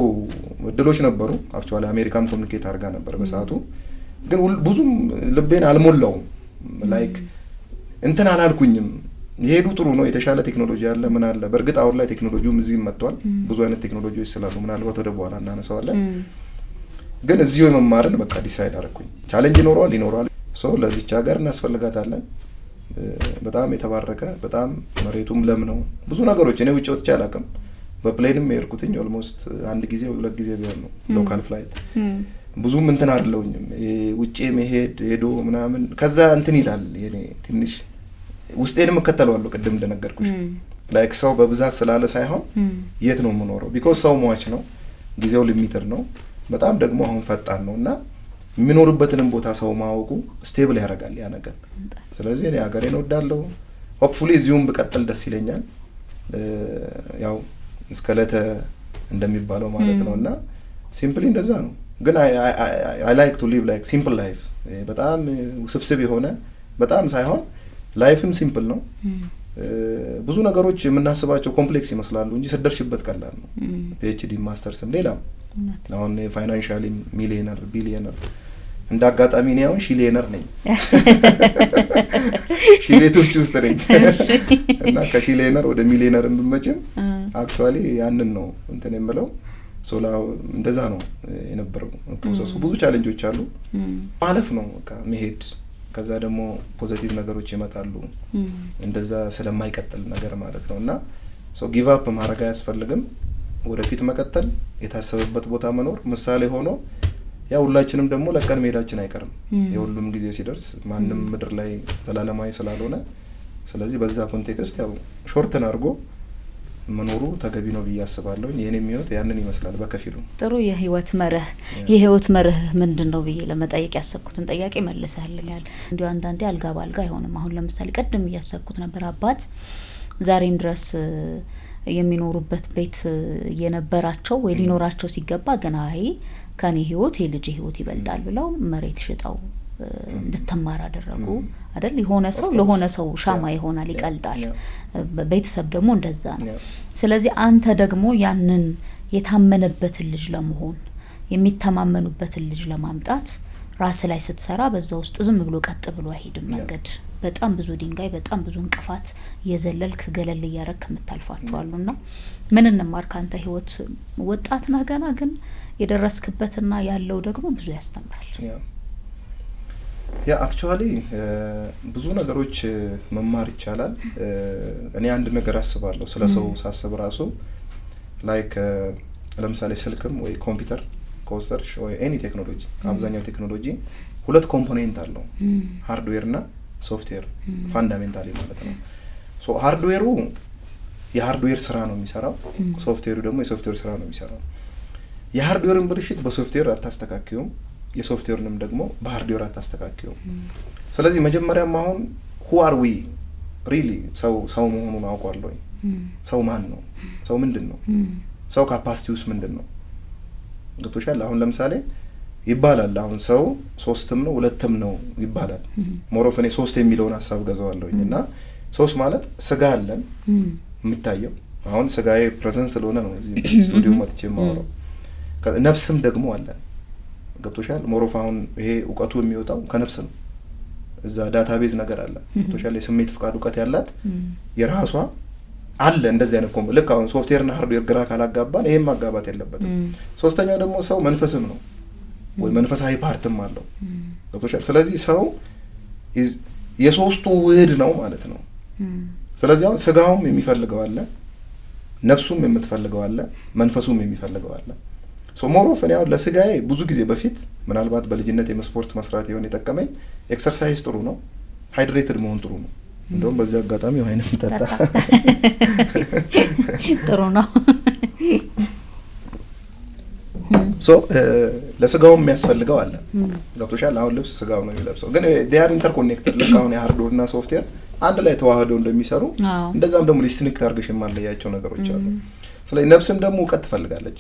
B: እድሎች ነበሩ አክቹአሊ አሜሪካም ኮሙኒኬት አድርጋ ነበር በሰዓቱ ግን ብዙም ልቤን አልሞላውም ላይክ እንትን አላልኩኝም ይሄዱ ጥሩ ነው የተሻለ ቴክኖሎጂ አለ ምን አለ በርግጥ አሁን ላይ ቴክኖሎጂውም እዚህ መጥቷል ብዙ አይነት ቴክኖሎጂዎች ስላሉ ምናልባት ወደ በኋላ እናነሳዋለን ግን እዚሁ የመማርን በቃ ዲሳይድ አደረኩኝ ቻሌንጅ ይኖራል ሶ ለዚች ሀገር እናስፈልጋታለን በጣም የተባረከ በጣም መሬቱም ለም ነው ብዙ ነገሮች እኔ ውጭ ወጥቼ አላውቅም በፕሌንም የርኩትኝ ኦልሞስት አንድ ጊዜ ወይ ሁለት ጊዜ ቢሆን ነው ሎካል ፍላይት ብዙም እንትን አይደለውኝም ውጪ መሄድ ሄዶ ምናምን ከዛ እንትን ይላል የኔ ትንሽ ውስጤንም እከተለዋለሁ ቅድም እንደነገርኩሽ ላይክ ሰው በብዛት ስላለ ሳይሆን የት ነው የምኖረው ቢኮዝ ሰው ሟች ነው ጊዜው ሊሚትር ነው በጣም ደግሞ አሁን ፈጣን ነውና የሚኖርበትንም ቦታ ሰው ማወቁ ስቴብል ያደርጋል ያ ነገር ስለዚህ እኔ ሀገሬን እወዳለሁ ሆፕፉሊ እዚሁም በቀጥል ደስ ይለኛል ያው እስከለተ እንደሚባለው ማለት ነውና ሲምፕሊ እንደዛ ነው ግን I like to live like simple life በጣም ውስብስብ የሆነ በጣም ሳይሆን ላይፍም ሲምፕል ነው ብዙ ነገሮች የምናስባቸው ኮምፕሌክስ ይመስላሉ እንጂ ስደርሽበት ቀላል ነው PhD ማስተርስም ሌላም አሁን ፋይናንሻሊ ሚሊዮነር ቢሊዮነር እንዳጋጣሚ ነው አሁን ሺሊዮነር ነኝ ሺሌቶች ውስጥ ነኝ እና ከሺሊዮነር ወደ ሚሊዮነር እንድመጭም አክቹአሊ ያንን ነው እንትን የምለው ሶላ እንደዛ ነው የነበረው ፕሮሰሱ ብዙ ቻሌንጆች አሉ ማለፍ ነው በቃ መሄድ ከዛ ደግሞ ፖዚቲቭ ነገሮች ይመጣሉ እንደዛ ስለማይቀጥል ነገር ማለት ነውና ሶ ጊቭ አፕ ማድረግ አያስፈልግም ወደፊት መቀጠል የታሰበበት ቦታ መኖር ምሳሌ ሆኖ ያው ሁላችንም ደግሞ ለቀን መሄዳችን አይቀርም የሁሉም ጊዜ ሲደርስ ማንንም ምድር ላይ ዘላለማዊ ስላልሆነ ስለዚህ በዛ ኮንቴክስት ያው ሾርትን አድርጎ መኖሩ ተገቢ ነው ብያስባለሁ የኔም ህይወት ያንን ይመስላል በከፊሉ
A: ጥሩ የህይወት መርህ ምንድነው ብዬ ለመጠየቅ ያሰብኩትን ጥያቄ መልሰህልኛል እንዲሁ አንዳንዴ አልጋ ባልጋ አይሆንም አሁን ለምሳሌ ቀደም ያሰብኩት ነበር አባት ዛሬን ድረስ የሚኖሩበት ቤት የነበራቸው ወይ ሊኖራቸው ሲገባ ገና ከኔ ህይወት የልጅ ህይወት ይበልጣል ብለው መሬት ሽጣው እንድትማር አደረጉ አይደል የሆነ ሰው ለሆነ ሰው ሻማ ይሆናል ይቀልጣል ቤተሰብ ደግሞ እንደዛ ነው ስለዚህ አንተ ደግሞ ያንን የታመነበት ልጅ ለመሆን የሚተማመኑበት ልጅ ለማምጣት ራስ ላይ ስትሰራ በዛ ውስጥ ዝም ብሎ ቀጥ ብሎ አይሄድም መንገድ በጣም ብዙ ድንጋይ በጣም ብዙ እንቅፋት የዘለልክ ገለል ያረክ መታልፋቸዋልና ምን እንማር ካንተ ህይወት ወጣት ነህ ገና ግን የደረስክበትና ያለው ደግሞ ብዙ ያስተምራል
B: ያ አክቹአሊ ብዙ ነገሮች መማር ይቻላል እኔ አንድ ነገር አስባለሁ ስለሰው ሳስብ ራሱ ላይክ ለምሳሌ ስልክም ወይ ኮምፒውተር ኮስተርሽ ወይ ኤኒ ቴክኖሎጂ አብዛኛው ቴክኖሎጂ ሁለት ኮምፖኔንት አለው ሃርድዌር እና ሶፍትዌር ፋንዳሜንታሊ ማለት ነው ሶ ሃርድዌሩ የሃርድዌር ስራ ነው የሚሰራው ሶፍትዌሩ ደግሞ የሶፍትዌር ስራ ነው የሚሰራው የሃርድዌርን ብልሽት በሶፍትዌር አታስተካክዩም የሶፍትዌርንም ደግሞ በሃርድዌር አታስተካክዩ ስለዚህ መጀመሪያም አሁን who are we really ሰው መሆኑን አውቃለሁ ሰው ማን ነው ሰው ምንድነው ሰው ካፓሲቲውስ ምንድነው ገብቶሻል አሁን ለምሳሌ ይባላል አሁን ሰው ሶስትም ነው ሁለትም ነው ይባላል ሞሮፈኔ ሶስት የሚለውን ሐሳብ ገዛዋለሁኝና ሶስት ማለት ስጋ አለን የሚታየው አሁን ስጋዬ ፕሬዘንስ ስለሆነ ነው እዚህ ስቱዲዮ መጥቼ ማወራው ነፍስም ደግሞ አለ ገብቶሻል ሞሮፍ አሁን ይሄ ዕውቀቱ የሚወጣው ከነፍስ ነው እዛ ዳታቤዝ ነገር አለ ገብቶሻል የስሜት ፍቃድ ዕውቀት ያላት የራሷ አለ እንደዚህ አይነት ኮምቦ ልክ አሁን ሶፍትዌር እና ሃርድዌር ግራ ካላጋባን ይሄም ማጋባት የለበትም ሶስተኛው ደግሞ ሰው መንፈስም ነው ወይ መንፈሳዊ ፓርትም አለው ገብቶሻል ስለዚህ ሰው የሶስቱ ውህድ ነው ማለት ነው ስለዚህ አሁን ስጋውም የሚፈልገው አለ ነፍሱም የምትፈልገው አለ መንፈሱም የሚፈልገው አለ ሶ ሞሮፍ እኔ አሁን ለስጋዬ ብዙ ጊዜ በፊት ምናልባት በልጅነት የስፖርት መስራት ይሆን የጠቀመኝ ኤክሰርሳይዝ ጥሩ ነው ሃይድሬትድ መሆን ጥሩ ነው እንደውም በዚህ አጋጣሚ ወይንም ተጣ
A: ጥሩ ነው
B: ሶ ለስጋውም የሚያስፈልገው አለ ገብቶሻል አሁን ልብስ ስጋው ነው የሚለብሰው ግን they are interconnected ልክ አሁን የሃርድዌር እና ሶፍትዌር አንድ ላይ ተዋህደው እንደሚሰሩ እንደዛም ደግሞ ዲስቲንክት አድርገሽ የማለያቸው ነገሮች አሉ ስለዚህ ነፍስም ደግሞ ዕውቀት ትፈልጋለች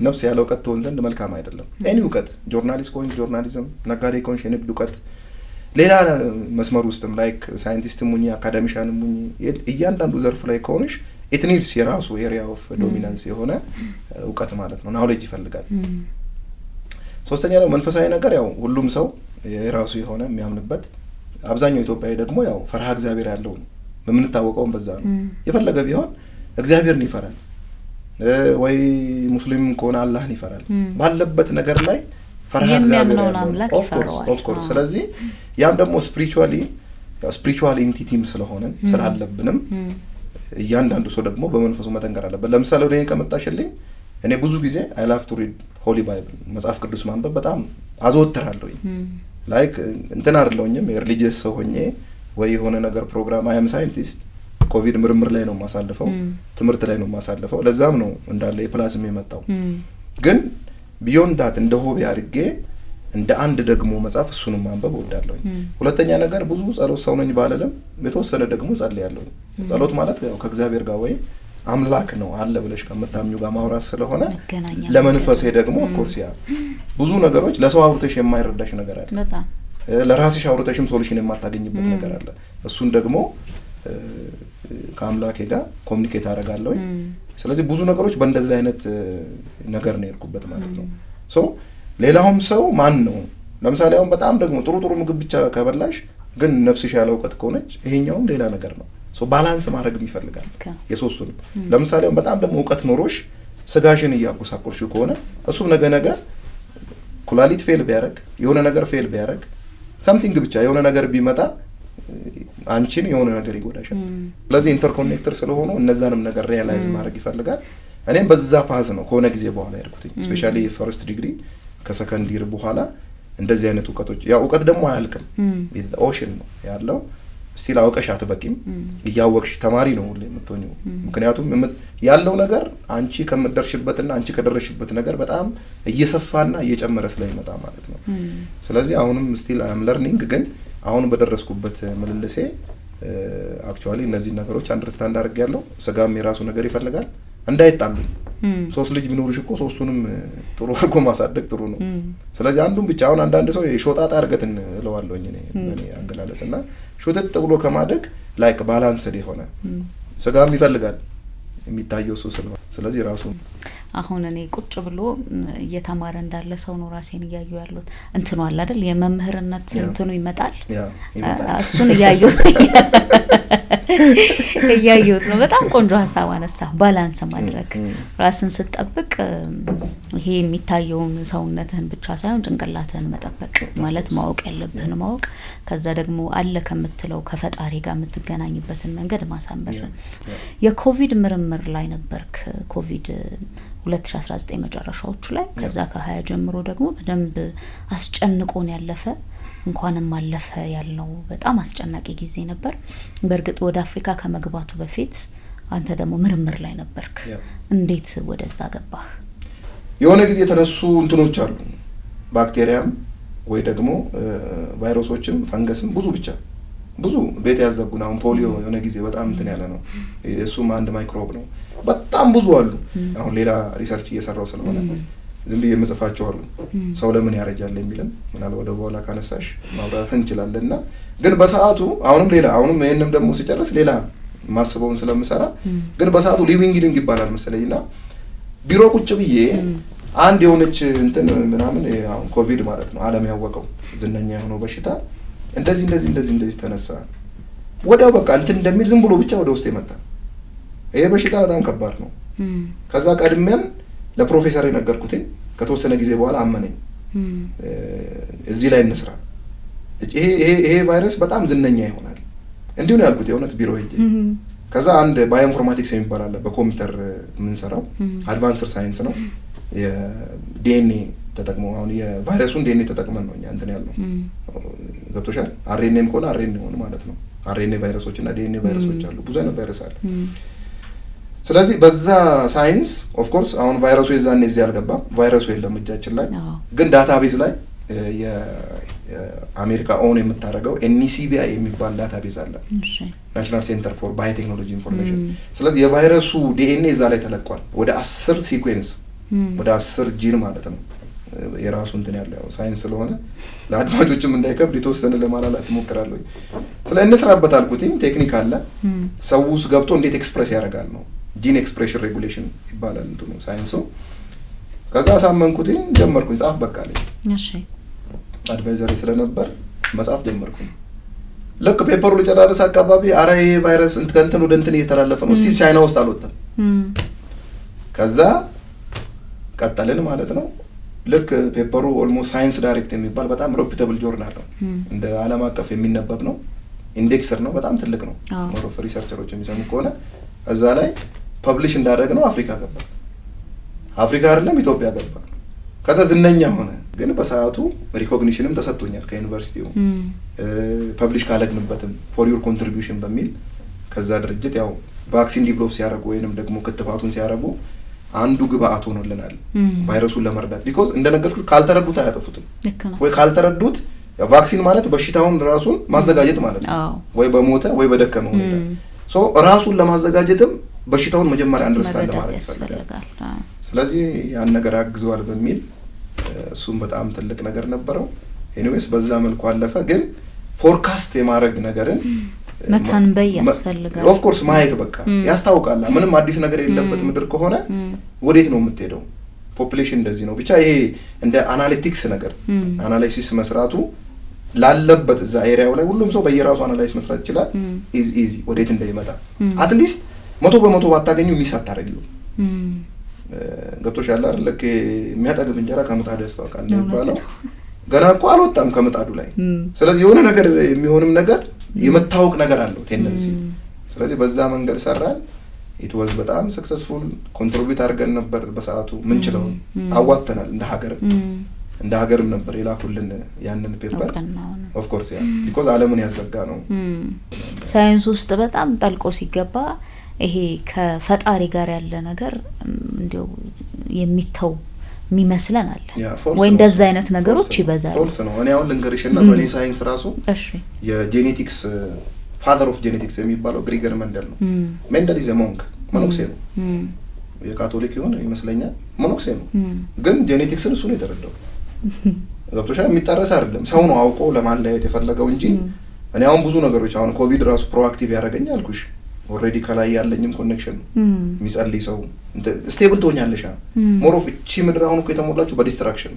B: ነፍስ ያለ ዕውቀት ትሆን ዘንድ መልካም አይደለም ኤኒ ዕውቀት ጆርናሊስት ኮን ጆርናሊዝም ነጋዴ ኮን የንግድ ዕውቀት ሌላ መስመር ውስጥም ላይክ ሳይንቲስትም ሙኝ አካዳሚሻንም ሙኝ እያንዳንዱ ዘርፍ ላይ ከሆነሽ it needs የራሱ ኤሪያ ኦፍ ዶሚናንስ የሆነ ዕውቀት ማለት ነው ናውሌጅ ይፈልጋል ሶስተኛ ነው መንፈሳዊ ነገር ያው ሁሉም ሰው የራሱ የሆነ የሚያምንበት አብዛኛው ኢትዮጵያዊ ደግሞ ያው ፈርሃ እግዚአብሔር ያለው ነው በመንታወቀው በዛ ነው የፈለገ ቢሆን እግዚአብሔርን ይፈራል ወይ ሙስሊም ከሆነ አላህን ይፈራል ባለበት ነገር ላይ ፈርሃ እግዚአብሔር ያለው ኦፍ ኮርስ ስለዚህ ያም ደግሞ ስፒሪቹዋሊ ያው ስፒሪቹዋል ኢንቲቲም ስለሆነ ስላለብንም እያንዳንዱ ሰው ደግሞ በመንፈሱ መጠንከር አለበት። ለምሳሌ ወደ እኔ ከመጣሽልኝ እኔ ብዙ ጊዜ I love to read Holy Bible መጽሐፍ ቅዱስ ማንበብ በጣም አዘወትራለሁኝ። ላይክ እንትን አይደለሁኝም የሪሊጂየስ ሰው ሆኜ ወይ የሆነ ነገር ፕሮግራም I am scientist ኮቪድ ምርምር ላይ ነው ማሳልፈው ትምህርት ላይ ነው ማሳልፈው ለዛም ነው እንዳለ የፕላስም የመጣው ግን ቢዮንድ ዳት እንደ ሆቢ አድርጌ እንደ አንድ ደግሞ መጽሐፍ እሱንም ማንበብ ወዳለሁኝ። ሁለተኛ ነገር ብዙ ጸሎት ሰው ነኝ ባለለም የተወሰነ ደግሞ ጸልያለሁኝ። ጸሎት ማለት ያው ከእግዚአብሔር ጋር ወይ አምላክ ነው አለ ብለሽ ከመታምኙ ጋር ማውራት ስለሆነ ለመንፈሴ ደግሞ ኦፍ ኮርስ ያ ብዙ ነገሮች ለሰው አውርተሽ የማይረዳሽ ነገር አለ
A: በጣም
B: ለራስሽ አውርተሽም ሶሉሽን የማታገኝበት ነገር አለ እሱን ደግሞ ከአምላኬ ጋር ኮሙኒኬት አደርጋለሁ። ስለዚህ ብዙ ነገሮች በእንደዚህ አይነት ነገር ነው የርኩበት ማለት ነው። ሶ ሌላውም ሰው ማን ነው ለምሳሌ አሁን በጣም ደግሞ ጥሩ ምግብ ብቻ ከበላሽ ግን ነፍስሽ ያለ እውቀት ከሆነች ይሄኛውም ሌላ ነገር ነው። ሶ ባላንስ ማድረግ ይፈልጋል የሶስቱንም። ለምሳሌ አሁን በጣም ደግሞ እውቀት ኖሮሽ ስጋሽን እያጎሳቆልሽ ከሆነ እሱም ነገ ኩላሊት ፌል ቢያደርግ የሆነ ነገር ፌል ቢያደርግ something ብቻ የሆነ ነገር ቢመጣ አንቺን የሆነ ነገር ይጎዳሻል። ስለዚህ ኢንተርኮኔክተር ስለሆኑ እነዛንም ነገር ሪያላይዝ ማድረግ ይፈልጋል። እኔም በዛ ፓዝ ነው ከሆነ ጊዜ በኋላ ያርኩትኝ ስፔሻሊ ፈርስት ዲግሪ ከሰከንድ ይር በኋላ እንደዚህ አይነት እውቀቶች ያው እውቀት ደግሞ አያልቅም ኦሽን ነው ያለው ስቲል አውቀሽ አትበቂም እያወቅሽ ተማሪ ነው ሁሌ የምትሆኚው ምክንያቱም ያለው ነገር አንቺ ከመደርሽበትና አንቺ ከደረሽበት ነገር በጣም እየሰፋና እየጨመረ ስለሚመጣ ማለት ነው። ስለዚህ አሁንም ስቲል አይ አም ለርኒንግ ግን አሁን በደረስኩበት ምልልሴ አክቹአሊ እነዚህ ነገሮች አንደርስታንድ አድርጌያለሁ። ስጋም የራሱ ነገር ይፈልጋል እንዳይጣሉ ሶስት ልጅ ቢኖርሽ እኮ ሶስቱንም ጥሩ አድርጎ ማሳደግ ጥሩ ነው። ስለዚህ አንዱን ብቻ አሁን አንዳንድ ሰው የሾጣጣ አርገትን እለዋለሁኝ እኔ አንገላለጽና ሾተት ብሎ ከማደግ ላይክ ባላንስድ የሆነ ስጋም ይፈልጋል የሚታየው እሱ ስለሆነ ስለዚህ ራሱ
A: አሁን እኔ ቁጭ ብሎ እየተማረ እንዳለ ሰው ነው ራሴን እያየሁ ያለሁት እንትኑ አለ አይደል የመምህርነት እንትኑ ይመጣል እሱን እያየሁት ነው። በጣም ቆንጆ ሐሳብ አነሳ ባላንስ ማድረግ ራስን ስትጠብቅ ይሄ የሚታየውን ሰውነትህን ብቻ ሳይሆን ጭንቅላትህን መጠበቅ ማለት ማወቅ ያለብህን ማወቅ ከዛ ደግሞ አለ ከምትለው ከፈጣሪ ጋር የምትገናኝበትን መንገድ ማሳመር ነው። የኮቪድ ምርምር ላይ ነበርክ ኮቪድ 2019 መጨረሻዎቹ ላይ ከዛ ከ20 ጀምሮ ደግሞ በደንብ አስጨንቆን ያለፈ እንኳንም ማለፈ ያለው በጣም አስጨናቂ ጊዜ ነበር። በርግጥ ወደ አፍሪካ ከመግባቱ በፊት አንተ ደግሞ ምርምር ላይ ነበርክ። እንዴት ወደዛ ገባህ?
B: የሆነ ጊዜ የተነሱ እንትኖች አሉ ባክቴሪያም ወይ ደግሞ ቫይረሶችም ፈንገስም ብዙ ቤት ያዘጉና አሁን ፖሊዮ የሆነ ጊዜ በጣም እንትን ያለ ነው እሱም አንድ ማይክሮብ ነው በጣም ብዙ አሉ። አሁን ሌላ ሪሰርች እየሰራው ስለሆነ ዝም ብዬ መጽፋቸው አሉ ሰው ለምን ያረጃል የሚልም ምናል ወደ በኋላ ካነሳሽ ማብራራት እንችላለንና ግን በሰዓቱ አሁንም ይሄንም ደግሞ ሲጨርስ ሌላ ማስበውን ስለምሰራ ግን በሰዓቱ ሊቪንግ ይባላል መሰለኝና ቢሮ ቁጭ ብዬ አንድ የሆነች እንትን ምናምን አሁን ኮቪድ ማለት ነው ዓለም ያወቀው ዝነኛ የሆነው በሽታ እንደዚህ ተነሳ ወዲያው በቃ እንትን እንደሚል ዝም ብሎ ብቻ ወደ ውስጥ ይመጣ ይሄ በሽታ በጣም ከባድ ነው። ከዛ ቀድሜን ለፕሮፌሰር የነገርኩት ከተወሰነ ጊዜ በኋላ አመነኝ እዚህ ላይ እንስራ ይሄ ቫይረስ በጣም ዝነኛ ይሆናል እንዲሁ ነው ያልኩት የሆነት ቢሮ ሄጄ ከዛ አንድ ባዮኢንፎርማቲክስ የሚባል አለ በኮምፒውተር የምንሰራው አድቫንስድ ሳይንስ ነው የዲኤንኤ ተጠቅሞ አሁን የቫይረሱን ዲኤንኤ ተጠቅመን ነው እኛ እንትን ያለው ገብቶሻል አርኤንኤም ኮና አርኤንኤ ሆነ ማለት ነው አርኤንኤ ቫይረሶች እና ዲኤንኤ ቫይረሶች አሉ ብዙ አይነት ቫይረስ አለ። ስለዚህ በዛ ሳይንስ ኦፍ ኮርስ አሁን ቫይረሱ የዛኔ እዚህ አልገባም ቫይረሱ የለም እጃችን ላይ ግን ዳታቤዝ ላይ የአሜሪካ ኦን የምታደርገው NCBI የሚባል ዳታቤዝ አለ ናሽናል ሴንተር ፎር ባዮቴክኖሎጂ ኢንፎርሜሽን። ስለዚህ የቫይረሱ ዲኤንኤ እዛ ላይ ተለቋል ወደ 10 ሲኩዌንስ ወደ 10 ጂን ማለት ነው የራሱ እንትን ያለው ሳይንስ ስለሆነ ለአድማጮችም እንዳይከብድ የተወሰነ ለማላላት ሞክራለሁ። ስለዚህ እንስራበት አልኩትኝ ቴክኒክ አለ ሰውስ ገብቶ እንዴት ኤክስፕረስ ያደርጋል ነው ጂን ኤክስፕሬሽን ሬጉሌሽን ይባላል እንትኑ ሳይንሱ። ከዛ ሳመንኩትኝ ጀመርኩኝ ጻፍ በቃለኝ አድቫይዘሪ ስለነበር መጻፍ ጀመርኩኝ። ልክ ፔፐሩ ልጨራርስ አካባቢ አረ ይሄ ቫይረስ እንትን ወደ እንትን እየተላለፈ ነው ስቲል ቻይና ውስጥ አልወጣም። ከዛ ቀጠልን ማለት ነው። ልክ ፔፐሩ ኦልሞስት ሳይንስ ዳይሬክት የሚባል በጣም ሬፑቴብል ጆርናል ነው እንደ ዓለም አቀፍ የሚነበብ ነው ኢንዴክሰር ነው በጣም ትልቅ ነው ሞሮፍ ሪሰርቸሮች የሚሰሙ ከሆነ እዛ ላይ ፐብሊሽ እንዳደረገ ነው አፍሪካ አይደለም ኢትዮጵያ ገባ ከዛ ዝነኛ ሆነ ግን በሰዓቱ ሪኮግኒሽንም ተሰጥቶኛል ከዩኒቨርሲቲው ፐብሊሽ ካለግንበትም ፎር ዩር ኮንትሪቢዩሽን በሚል ከዛ ድርጅት ያው ቫክሲን ዲቨሎፕ ሲያደርጉ ወይንም ደግሞ ክትባቱን ሲያደርጉ አንዱ ግብአት ሆኖልናል ቫይረሱን ለመርዳት ቢኮዝ እንደነገርኩት ካልተረዱት አያጠፉትም ወይ ካልተረዱት ቫክሲን ማለት በሽታውን ራሱን ማዘጋጀት ማለት ነው ወይ በሞተ ወይ በደከመ ሁኔታ ሶ ራሱን ለማዘጋጀትም በሽታውን መጀመሪያ አንደርስታንድ ማለት ያስፈልጋል ስለዚህ ያን ነገር አግዟል በሚል እሱም በጣም ትልቅ ነገር ነበረው ኤኒዌይስ በዛ መልኩ አለፈ ግን ፎርካስት የማድረግ ነገርን
A: መተንበይ ያስፈልጋል
B: ኦፍ ኮርስ ማየት በቃ ያስታውቃል ምንም አዲስ ነገር የለበት ምድር ከሆነ ወዴት ነው የምትሄደው ፖፑሌሽን እንደዚህ ነው ብቻ ይሄ እንደ አናሊቲክስ ነገር አናላይሲስ መስራቱ ላለበት እዛ ኤሪያው ላይ ሁሉም ሰው በየራሱ አናላይዝ መስራት ይችላል ኢዚ ወዴት እንደሚመጣ አት ሊስት 100% ባታገኙ ሚስ አታረጊው ገብቶሻል አይደል ለከ የሚያጠግብ እንጀራ ከምጣዱ ያስታውቃል ነው ገና እኮ አልወጣም ከምጣዱ ላይ ስለዚህ የሆነ ነገር የሚሆንም ነገር የመታወቅ ነገር አለው ቴንደንሲ ስለዚህ በዛ መንገድ ሰራን it was በጣም ሰክሰስፉል ኮንትሪቢዩት አድርገን ነበር በሰዓቱ ምን ችለው አዋጥተናል እንደ ሀገርም ነበር የላኩልን ያንን ፔፐር ኦፍ ኮርስ ያ ቢኮዝ ዓለምን ያዘጋ ነው
A: ሳይንስ ውስጥ በጣም ጠልቆ ሲገባ ይሄ ከፈጣሪ ጋር ያለ ነገር እንዴው የሚተው የሚመስለን አለ ወይ እንደዛ አይነት ነገሮች ይበዛሉ
B: ፎልስ ነው እኔ አሁን ልንገርሽና በኔ ሳይንስ ራሱ እሺ የጄኔቲክስ ፋዘር ኦፍ ጄኔቲክስ የሚባለው ግሪገር መንደል ነው መንደል ኢዝ ሞንክ መኖክሴ ነው የካቶሊክ ይሆን ይመስለኛል መኖክሴ ነው ግን ጄኔቲክስን እሱ ነው የተረዳው ገብቶሻል የሚጣረስ አይደለም ሰው ነው አውቆ ለማለያየት የፈለገው እንጂ እኔ አሁን ብዙ ነገሮች አሁን ኮቪድ ራሱ ፕሮአክቲቭ ያደረገኛል አልኩሽ ኦሬዲ ከላይ ያለኝም ኮኔክሽን የሚጸልይ ሰው ስቴብል ትሆኛለሽ ሞር ኦፍ እቺ ምድር አሁን እኮ የተሞላችሁ በዲስትራክሽን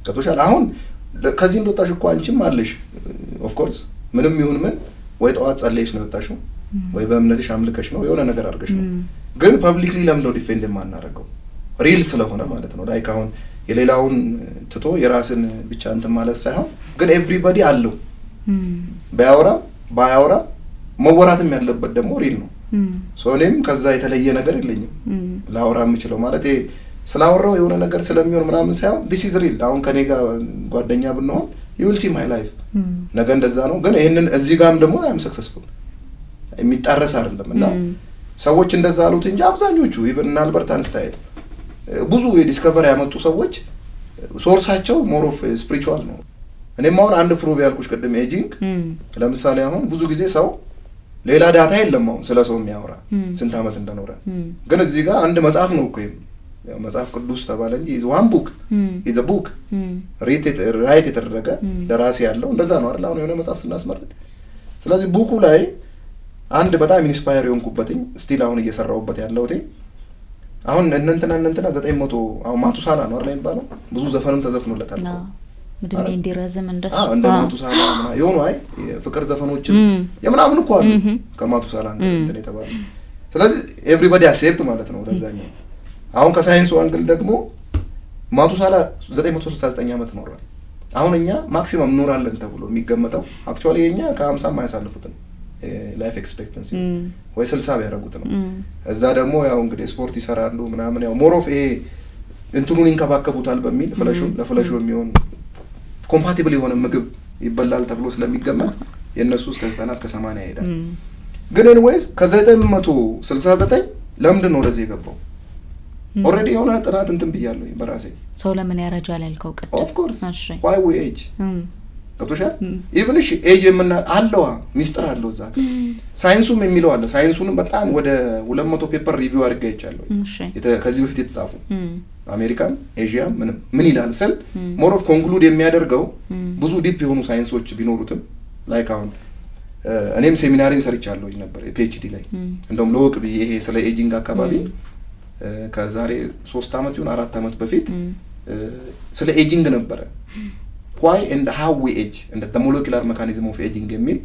B: ገብቶሻል አሁን ከዚህ እንደወጣሽ እኮ አንቺም አለሽ ኦፍ ኮርስ ምንም ይሁን ምን ወይ ጠዋት ጸልየሽ ነው ወጣሽው ወይ በእምነትሽ አምልከሽ ነው የሆነ ነገር አድርገሽ ነው ግን ፐብሊክሊ ለምንድነው ዲፌንድ የማናደርገው ሪል ስለሆነ ማለት ነው ላይክ አሁን የሌላውን ትቶ የራስን ብቻ እንትን ማለት ሳይሆን ግን ኤቭሪባዲ አለው ባያወራ መወራትም ያለበት ደግሞ ሪል ነው ሶ እኔም ከዛ የተለየ ነገር የለኝም ላወራ የምችለው ማለት ስላወራው የሆነ ነገር ስለሚሆን ምናምን ሳይሆን this is real አሁን ከኔ ጋር ጓደኛ ብንሆን you will see my life ነገ እንደዛ ነው ግን ይሄንን እዚህ ጋርም ደግሞ I'm successful የሚጣረስ አይደለም እና ሰዎች እንደዛ አሉት እንጂ አብዛኞቹ ኢቭን አልበርት አንስታይን ብዙ የዲስከቨሪ ያመጡ ሰዎች ሶርሳቸው ሞር ኦፍ ስፒሪቹዋል ነው እኔም አሁን አንድ ፕሩቭ ያልኩሽ ቀደም ኤጂንግ ለምሳሌ አሁን ብዙ ጊዜ ሰው ሌላ ዳታ የለም አሁን ስለሰው የሚያወራ ስንት አመት እንደኖረ ግን እዚህ ጋር አንድ መጽሐፍ ነው እኮ ያው መጽሐፍ ቅዱስ ተባለ እንጂ is one book is a book ራይት የተደረገ ደራሲ ያለው እንደዛ ነው አይደል አሁን የሆነ መጽሐፍ ስናስመርጥ ስለዚህ ቡኩ ላይ አንድ በጣም ኢንስፓየር የሆንኩበትኝ ስቲል አሁን እየሰራሁበት ያለውት አሁን እነንተና 900 አሁን ማቱሳላ ነው አይደል የሚባለው ብዙ ዘፈንም ተዘፍኖለታል
A: ምድሜ እንዲረዝም እንደሱ
B: እንደ ማቱሳላ የሆኑ አይ ፍቅር ዘፈኖችም የምናምን እኮ አሉ ከማቱሳላ እንትን የተባለ ስለዚህ ኤቭሪባዲ አክሴፕት ማለት ነው ለዛኛው አሁን ከሳይንሱ አንግል ደግሞ ማቱሳላ 969 አመት ኖሯል አሁን እኛ ማክሲመም ኖራለን ተብሎ የሚገመተው አክቹአሊ የኛ ከ50 ማያሳልፉት ነው ላይፍ ኤክስፔክታንሲ ወይ 60 ቢያደርጉት ነው እዛ ደግሞ ያው እንግዲህ ስፖርት ይሰራሉ ምናምን ያው ሞር ኦፍ ይሄ እንትኑን ይንከባከቡታል በሚል ለፍለሹ የሚሆን ኮምፓቲብል የሆነ ምግብ ይበላል ተብሎ ስለሚገመት የነሱ እስከ 90 እስከ 80 ይሄዳል ግን ኤኒዌይስ ከ969 ለምንድን ነው ለዚህ የገባው ኦሬዲ የሆነ ጥናት እንትን ብያለሁ በራሴ
A: ሰው ለምን ያረጃል ያልከው ቀጥ
B: ኦፍ ኮርስ why we age ገብቶሻል ኢቭን እሺ ኤጅ የምና አለዋ ሚስጥር አለው እዛ ሳይንሱም የሚለው አለ ሳይንሱንም በጣም ወደ 200 ፔፐር ሪቪው አድርጋ ይቻላል ከዚህ በፊት የተጻፉ አሜሪካን ኤዥያ ምን ይላል ስል ሞር ኦፍ ኮንክሉድ የሚያደርገው ብዙ ዲፕ የሆኑ ሳይንሶች ቢኖሩትም ላይክ አሁን እኔም ሴሚናሪን ሰርቻለሁ ነበር ፒኤችዲ ላይ እንደውም ለወቅ ይሄ ስለ ኤጂንግ አካባቢ ከዛሬ 3 አመት ይሁን 4 አመት በፊት ስለ ኤጂንግ ነበር why and how we age and the molecular mechanism of aging የሚል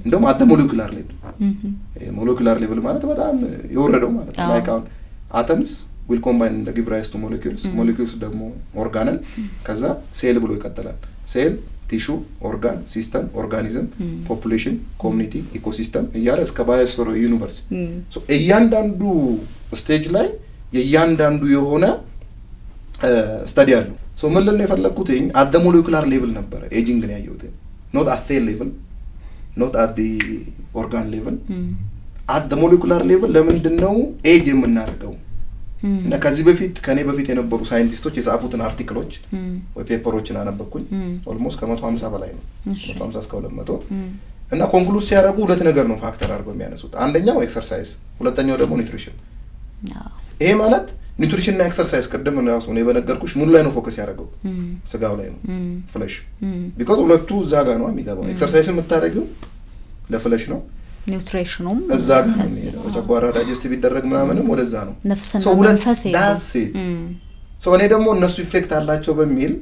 B: እንደውም at the molecular level molecular level ማለት በጣም የወረደው ማለት like አሁን atoms will combine and give rise to molecules molecules ደግሞ organelle ከዛ ሴል ብሎ ይቀጥላል ሴል ቲሹ ኦርጋን ሲስተም ኦርጋኒዝም ፖፑሌሽን ኮሚኒቲ ኢኮሲስተም እያለ እስከ ባዮስፌር ዩኒቨርስ ሶ እያንዳንዱ ስቴጅ ላይ የእያንዳንዱ የሆነ ስተዲ አሉ ሶ ምን ልለው የፈለኩት at the molecular level ነበር ኤጂንግ ነው ያየሁት not at cell level not at the organ level at the molecular level ለምንድነው ኤጅ የምናደርገው እና ከዚህ በፊት ከኔ በፊት የነበሩ ሳይንቲስቶች የጻፉትን አርቲክሎች ወይ ፔፐሮችን አነበብኩኝ ኦልሞስት ከ150 በላይ ነው 150 እስከ 200 እና ኮንክሉድ ሲያደርጉ ሁለት ነገር ነው ፋክተር አድርገው የሚያነሱት አንደኛው ኤክሰርሳይዝ ሁለተኛው ደግሞ ኒውትሪሽን ይሄ ማለት ኒውትሪሽን እና ኤክሰርሳይዝ ቀደም ነው ያሱ ነው በነገርኩሽ ሙሉ ላይ ነው ፎከስ ያደርገው ስጋው ላይ ነው ፍለሽ ቢኮዝ ሁለቱ እዛ ጋር ነው የሚገባው ኤክሰርሳይዝ የምታደርጊው ለፍለሽ ነው ኒውትሪሽኑም እዛ ጋር ነው ጨጓራ ዳይጀስት ቢደረግ ምናምንም ወደዛ ነው
A: ነፍስና መንፈስ
B: ሶ እኔ ደግሞ እነሱ ኢፌክት አላቸው በሚል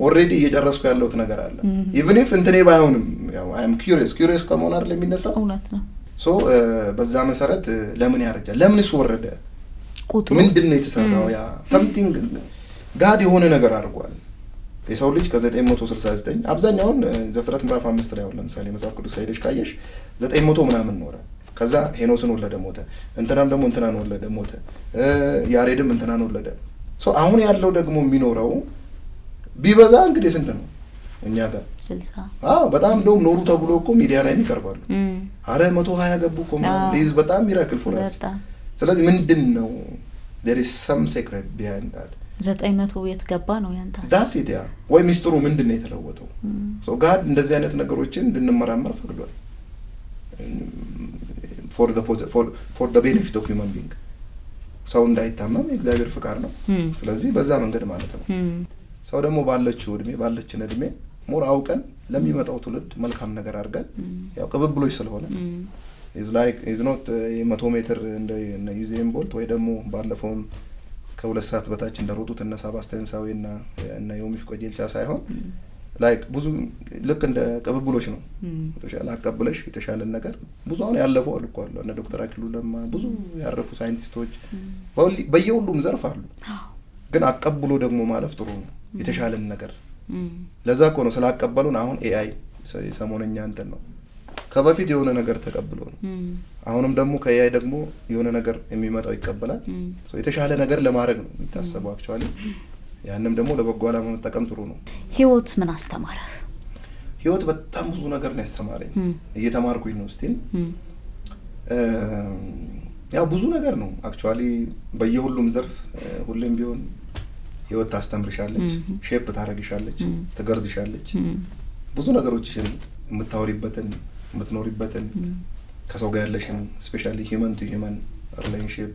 B: ኦሬዲ እየጨረስኩ ያለውት ነገር አለ ኢቭን ኢፍ እንትኔ ባይሆንም ያው አይ አም ኩሪየስ ከመሆን አይደል የሚነሳው
A: እውነት ነው
B: ሶ በዛ መሰረት ለምን ያረጃ ለምንስ ወረደ
A: ቁጥሩ
B: ምንድነው የተሰራው ያ something ጋድ የሆነ ነገር አድርጓል የሰው ልጅ ከ969 አብዛኛውን ዘፍጥረት ምዕራፍ 5 ላይ ለምሳሌ መጽሐፍ ቅዱስ ላይ ደሽ ካየሽ 900 ምናምን ኖረ ከዛ ሄኖስን ወለደ ሞተ እንትናም ደግሞ እንትናን ወለደ ሞተ ያሬድም እንትናን ወለደ ሶ አሁን ያለው ደግሞ የሚኖረው ቢበዛ እንግዲህ ስንት ነው እኛ ጋር 60 በጣም እንደውም ኖሩ ተብሎ እኮ ሚዲያ ላይ ይቀርባሉ አረ 120 ገቡ እኮ ማለት በጣም ሚራክል ፎር አስ ስለዚህ ምንድነው there is some secret behind that
A: 900 የት ገባ ነው ያንታስ
B: ዳስ ኢዲያ ወይ ሚስጥሩ ምንድነው የተለወጠው ሶ ጋድ እንደዚህ አይነት ነገሮችን እንድንመራመር ፈቅዷል for the benefit of human being ሰው እንዳይታመም የእግዚአብሔር ፍቃድ ነው ስለዚህ በዛ መንገድ ማለት ነው ሰው ደግሞ ባለችን እድሜ ሞር አውቀን ለሚመጣው ትውልድ መልካም ነገር አድርገን ያው ቅብብሎች ስለሆነ is not 100 ሜትር እንደ ዩዜን ቦልት ወይ ደግሞ ባለፈው ከ2 ሰዓት በታች እንደሮጡት እነ ሰባስቲያን ሳዌና እና ዮሚፍ ቆጀልቻ ሳይሆን ላይክ ብዙ ልክ እንደ ቅብብሎች ነው ተሻለ አቀብለሽ የተሻለ ነገር ብዙ አሁን ያለፈው አልቋል እና ዶክተር አክሉ ለማ ብዙ ያረፉ ሳይንቲስቶች በየሁሉም ዘርፍ አሉ ግን አቀብሎ ደግሞ ማለፍ ጥሩ ነው የተሻለ ነገር ለዛ እኮ ነው ስላቀበሉን አሁን ኤአይ ሰሞነኛ እንትን ነው ከበፊት የሆነ ነገር ተቀብሎ ነው አሁንም ደግሞ ከኤአይ ደግሞ የሆነ ነገር የሚመጣው ይቀበላል ሶ የተሻለ ነገር ለማድረግ ነው የሚታሰበው አክቹአሊ ያንንም ደግሞ ለበጎ ዓላማ መጠቀም ጥሩ ነው
A: ህይወት ምን አስተማረ
B: ህይወት በጣም ብዙ ነገር ነው ያስተማረኝ እየተማርኩኝ ነው ስቲል ያው ብዙ ነገር ነው አክቹአሊ በየሁሉም ዘርፍ ሁሌም ቢሆን ህይወት ታስተምርሻለች ሼፕ ታረግሻለች ትገርዝሻለች ብዙ ነገሮችሽን የምታወሪበትን የምትኖሪበትን ከሰው ጋር ያለሽን ስፔሻሊ ሂውመን ቱ ሂውመን ሪሌሽንሺፕ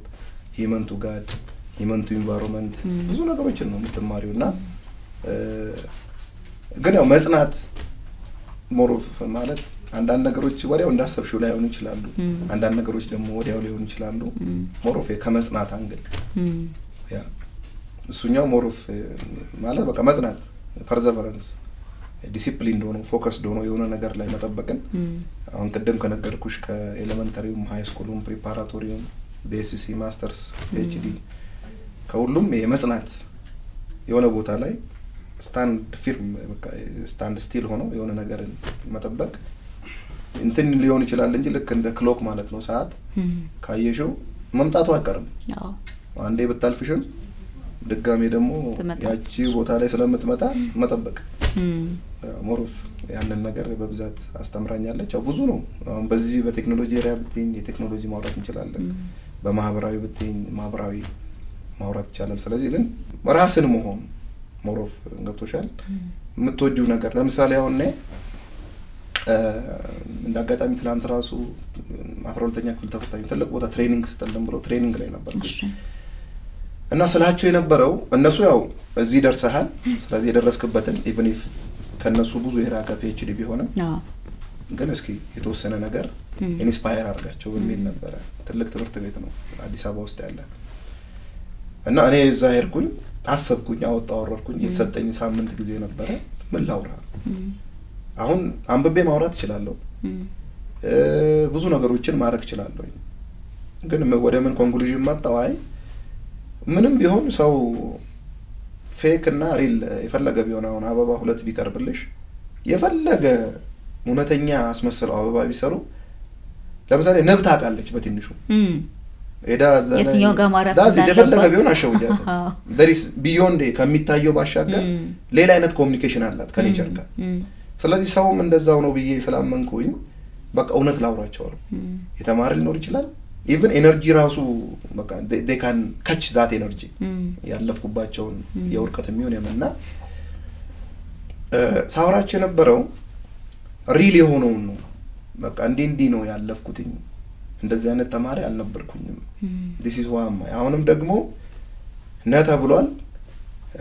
B: ሂውመን ቱ ጋድ ሂውመን ቱ ኢንቫይሮንመንት ብዙ ነገሮችን ነው የምትማሪውና ግን ያው መጽናት ሞሮፍ ማለት አንዳንድ ነገሮች ወዲያው እንዳሰብሽው ላይ ሆኑ ይችላሉ አንዳንድ ነገሮች ደግሞ ወዲያው ሊሆኑ ይችላሉ ሞሮፍ ከመጽናት አንግል ያ እሱኛው ሞሮፍ ማለት በቃ መጽናት ፐርዘቨረንስ ዲሲፕሊን ሆኖ ፎከስ ሆኖ የሆነ ነገር ላይ መጠበቅን አሁን ቀደም ከነገርኩሽ ከኤሌመንተሪውም ሃይ ስኩልም ፕሪፓራቶሪውም ቤሲሲ ማስተርስ ፒኤችዲ ከሁሉም የመጽናት የሆነ ቦታ ላይ ስታንድ ስቲል ሆኖ የሆነ ነገርን መጠበቅ እንትን ሊሆን ይችላል እንጂ ልክ እንደ ክሎክ ማለት ነው ሰዓት ካየሽው መምጣቱ አይቀርም አንዴ ብታልፍሽም ድጋሜ ደግሞ ያቺ ቦታ ላይ ስለምትመጣ መጠበቅ ሞሮፍ ያንን ነገር በብዛት አስተምራኛለች ያው ብዙ ነው አሁን በዚህ በቴክኖሎጂ ኤሪያ ብትኝ የቴክኖሎጂ ማውራት እንችላለን በማህበራዊ ብትኝ ማህበራዊ ማውራት ይቻላል ስለዚህ ግን ራስን መሆን ሞሮፍ ገብቶሻል የምትወጂው ነገር ለምሳሌ አሁን ነኝ እንዳጋጣሚ ትላንት ራሱ 12ኛ ክፍል ተፈታኝ ትልቅ ቦታ ትሬኒንግ ስተልም ብሎ ትሬኒንግ ላይ ነበር እና ስላቸው የነበረው እነሱ ያው እዚህ ደርሰሃል ስለዚህ የደረስክበትን ኢቭን ኢፍ ከነሱ ብዙ የራቀ ፒኤችዲ ቢሆንም ግን እስኪ የተወሰነ ነገር ኢንስፓየር አድርጋቸው በሚል ነበር ትልቅ ትምህርት ቤት ነው አዲስ አበባ ውስጥ ያለ እና እኔ እዛ ሄድኩኝ አሰብኩኝ አወጣወረርኩኝ የተሰጠኝ ሳምንት ጊዜ ነበር ምን ላውራ አሁን አንብቤ ማውራት እችላለሁ ብዙ ነገሮችን ማድረግ እችላለሁ ግን ወደ ምን ኮንክሉዥን መጣው አይ ምንም ቢሆን ሰው ፌክ እና ሪል የፈለገ ቢሆን አሁን አበባ 2 ቢቀርብልሽ የፈለገ እውነተኛ አስመስለው አበባ ቢሰሩ ለምሳሌ ንብ ታውቃለች በትንሹ ኤዳ
A: የትኛው ጋር ማረፍ
B: እንዳለበት የፈለገ ቢሆን አሸውጃት there is beyond ከሚታየው ባሻገር ሌላ አይነት ኮሙኒኬሽን አላት ከኔቸር ጋር ስለዚህ ሰውም እንደዛው ነው ብዬ ስላመንኩኝ በቃ እውነት ላውራቸው ነው የተማረ ሊኖር ይችላል even ኤነርጂ ራሱ በቃ they can catch that energy ያለፍኩባቸውን የወርቀት የሚሆን የምና ሳውራቸው የነበረው ሪል የሆነው ነው በቃ እንዴ ነው ያለፍኩትኝ እንደዚህ አይነት ተማሪ አልነበርኩኝም this is why አሁንም ደግሞ ነታ ብሏል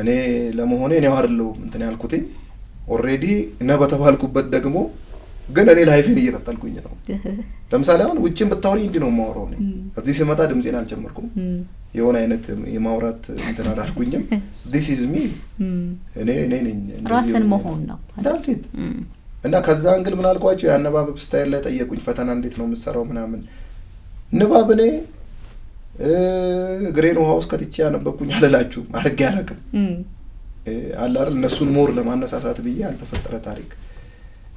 B: እኔ ለመሆኔ ነው አይደለው እንትን ያልኩትኝ ኦሬዲ ነበተባልኩበት ደግሞ ግን እኔ ላይፌን እየቀጠልኩኝ ነው ለምሳሌ አሁን ውጪም ብታወሪ እንዴ ነው ማወራው ነው እዚህ ሲመጣ ድምጼን አልጨመርኩም የሆነ አይነት የማውራት እንትን አላልኩኝም this is me እኔ ነኝ
A: ራስን መሆን ነው
B: that's it እና ከዛ አንግል ምን አልኳቸው ያነባበብ ስታይል ላይ ጠየቁኝ ፈተና እንዴት ነው የምሰራው ምናምን ንባብኔ ግሬን ሃውስ ከትቻ ያነበብኩኝ አለላችሁ አርጋ ያላቅም አላር እነሱን ሞር ለማነሳሳት ብዬ አልተፈጠረ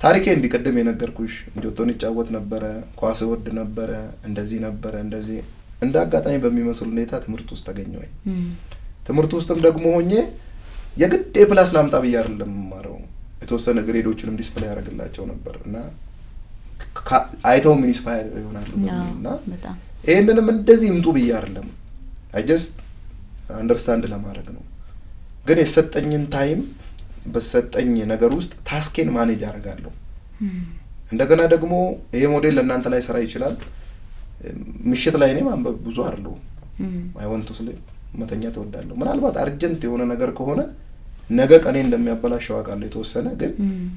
B: ታሪኬ እንዲቀደም የነገርኩሽ እንጆቶን ይጫወት ነበር ኳስ ወድ ነበር እንደዚህ ነበር እንደዚህ እንዳጋጣሚ በሚመስል ሁኔታ ትምህርት ውስጥ ተገኘው ትምህርት ውስጥም ደግሞ ሆኜ የግድ ኤፕላስ ላምጣ ብዬ አይደለም ማረው የተወሰነ ግሬዶችንም ዲስፕሌይ ያደርግላቸው ነበርና አይተው ምን ኢንስፓየር ይሆናሉ እና ይሄንንም እንደዚህ ምጡ ብዬ አይደለም I just understand ለማድረግ ነው ግን የሰጠኝን ታይም በሰጠኝ ነገር ውስጥ ታስኬን ማኔጅ አደርጋለሁ እንደገና ደግሞ ይሄ ሞዴል ለእናንተ ላይ ሰራ ይችላል ምሽት ላይ እኔ ማንበብ ብዙ አይደለም I want to sleep መተኛ ተወዳለሁ ምናልባት አርጀንት የሆነ ነገር ከሆነ ነገ ቀኔ እንደሚያበላሽው አውቃለሁ የተወሰነ ግን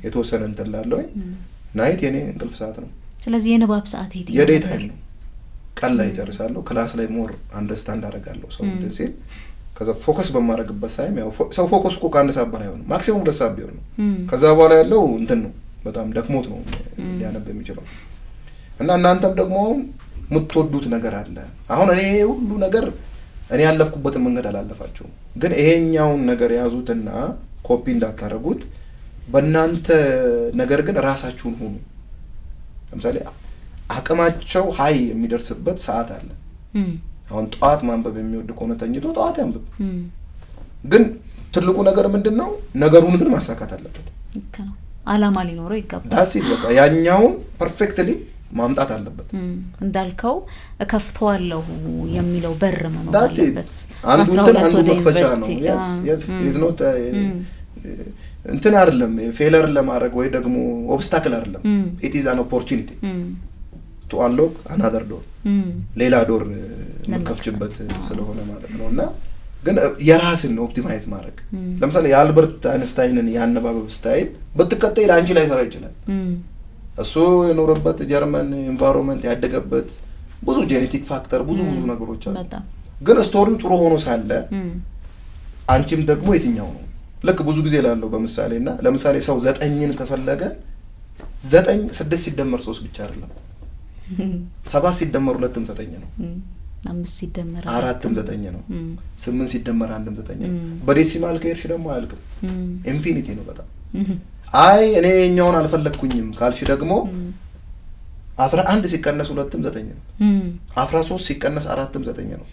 B: የተወሰነ እንተላለው ናይት የኔ እንቅልፍ ሰዓት ነው
A: ስለዚህ የንባብ ሰዓት ይሄ
B: የዴይ ታይም ነው ቀን ላይ ጨርሳለሁ ክላስ ላይ ሞር አንደርስታንድ አደርጋለሁ ሰው እንደዚህ ከዛ ፎከስ በማድረግበት ሳይም ያው ሰው ፎከስ እኮ ከአንድ ሰዓት በላይ ነው ማክሲመም 2 ሰዓት ቢሆን ነው ከዛ በኋላ ያለው እንትን ነው በጣም ደክሞት ነው ሊያነብ የሚችለው እና እናንተም ደግሞ የምትወዱት ነገር አለ አሁን እኔ ሁሉ ነገር እኔ ያለፍኩበትን መንገድ አላለፋችሁ ግን ይሄኛውን ነገር ያዙትና ኮፒ እንዳታረጉት በእናንተ ነገር ግን ራሳችሁን ሆኑ ለምሳሌ አቅማቸው ሃይ የሚደርስበት ሰዓት አለ አሁን ጧት ማንበብ የሚወድ ከሆነ ተኝቶ ጧት ያንብብ ግን ትልቁ ነገር ምንድነው ነገሩን ግን ማሳካት አለበት
A: ልክ ነው አላማ ሊኖረው ይገባል
B: ዳስ በቃ ያኛውን ፐርፌክትሊ ማምጣት አለበት
A: እንዳልከው እከፍተዋለሁ የሚለው በር መኖር አለበት
B: አንዱ መክፈቻ ነው yes is not እንትን አይደለም ፌለር ለማድረግ ወይ ደግሞ ኦብስታክል አይደለም it is an opportunity to unlock another door ሌላ ዶር መከፍችበት ስለሆነ ማለት ነውና ግን የራስን ኦፕቲማይዝ ማድረግ ለምሳሌ የአልበርት አይንስታይንን ያነባበብ ስታይል በትከተይ ላንቺ ላይ ሰራ ይችላል እሱ የኖረበት ጀርመን ኤንቫይሮንመንት ያደገበት ብዙ ጄኔቲክ ፋክተር ብዙ ነገሮች አሉ ግን ስቶሪው ጥሩ ሆኖ ሳለ አንቺም ደግሞ የትኛው ነው ልክ ብዙ ጊዜ ላለው በመሳሌና ለምሳሌ ሰው 9ን ከፈለገ 9 6 ሲደመር 3 ብቻ አይደለም 7 ሲደመር 2ም 9 ነው
A: 5 ሲደመር
B: 4ም 9 ነው 8 ሲደመር 1ም 9 ነው በዴሲማል ከሄድሽ ደግሞ አያልቅም ኢንፊኒቲ ነው በጣም አይ እኔ የኛውን አልፈለኩኝም ካልሽ ደግሞ 11 ሲቀነስ 2ም 9 ነው 13 ሲቀነስ 4ም 9 ነው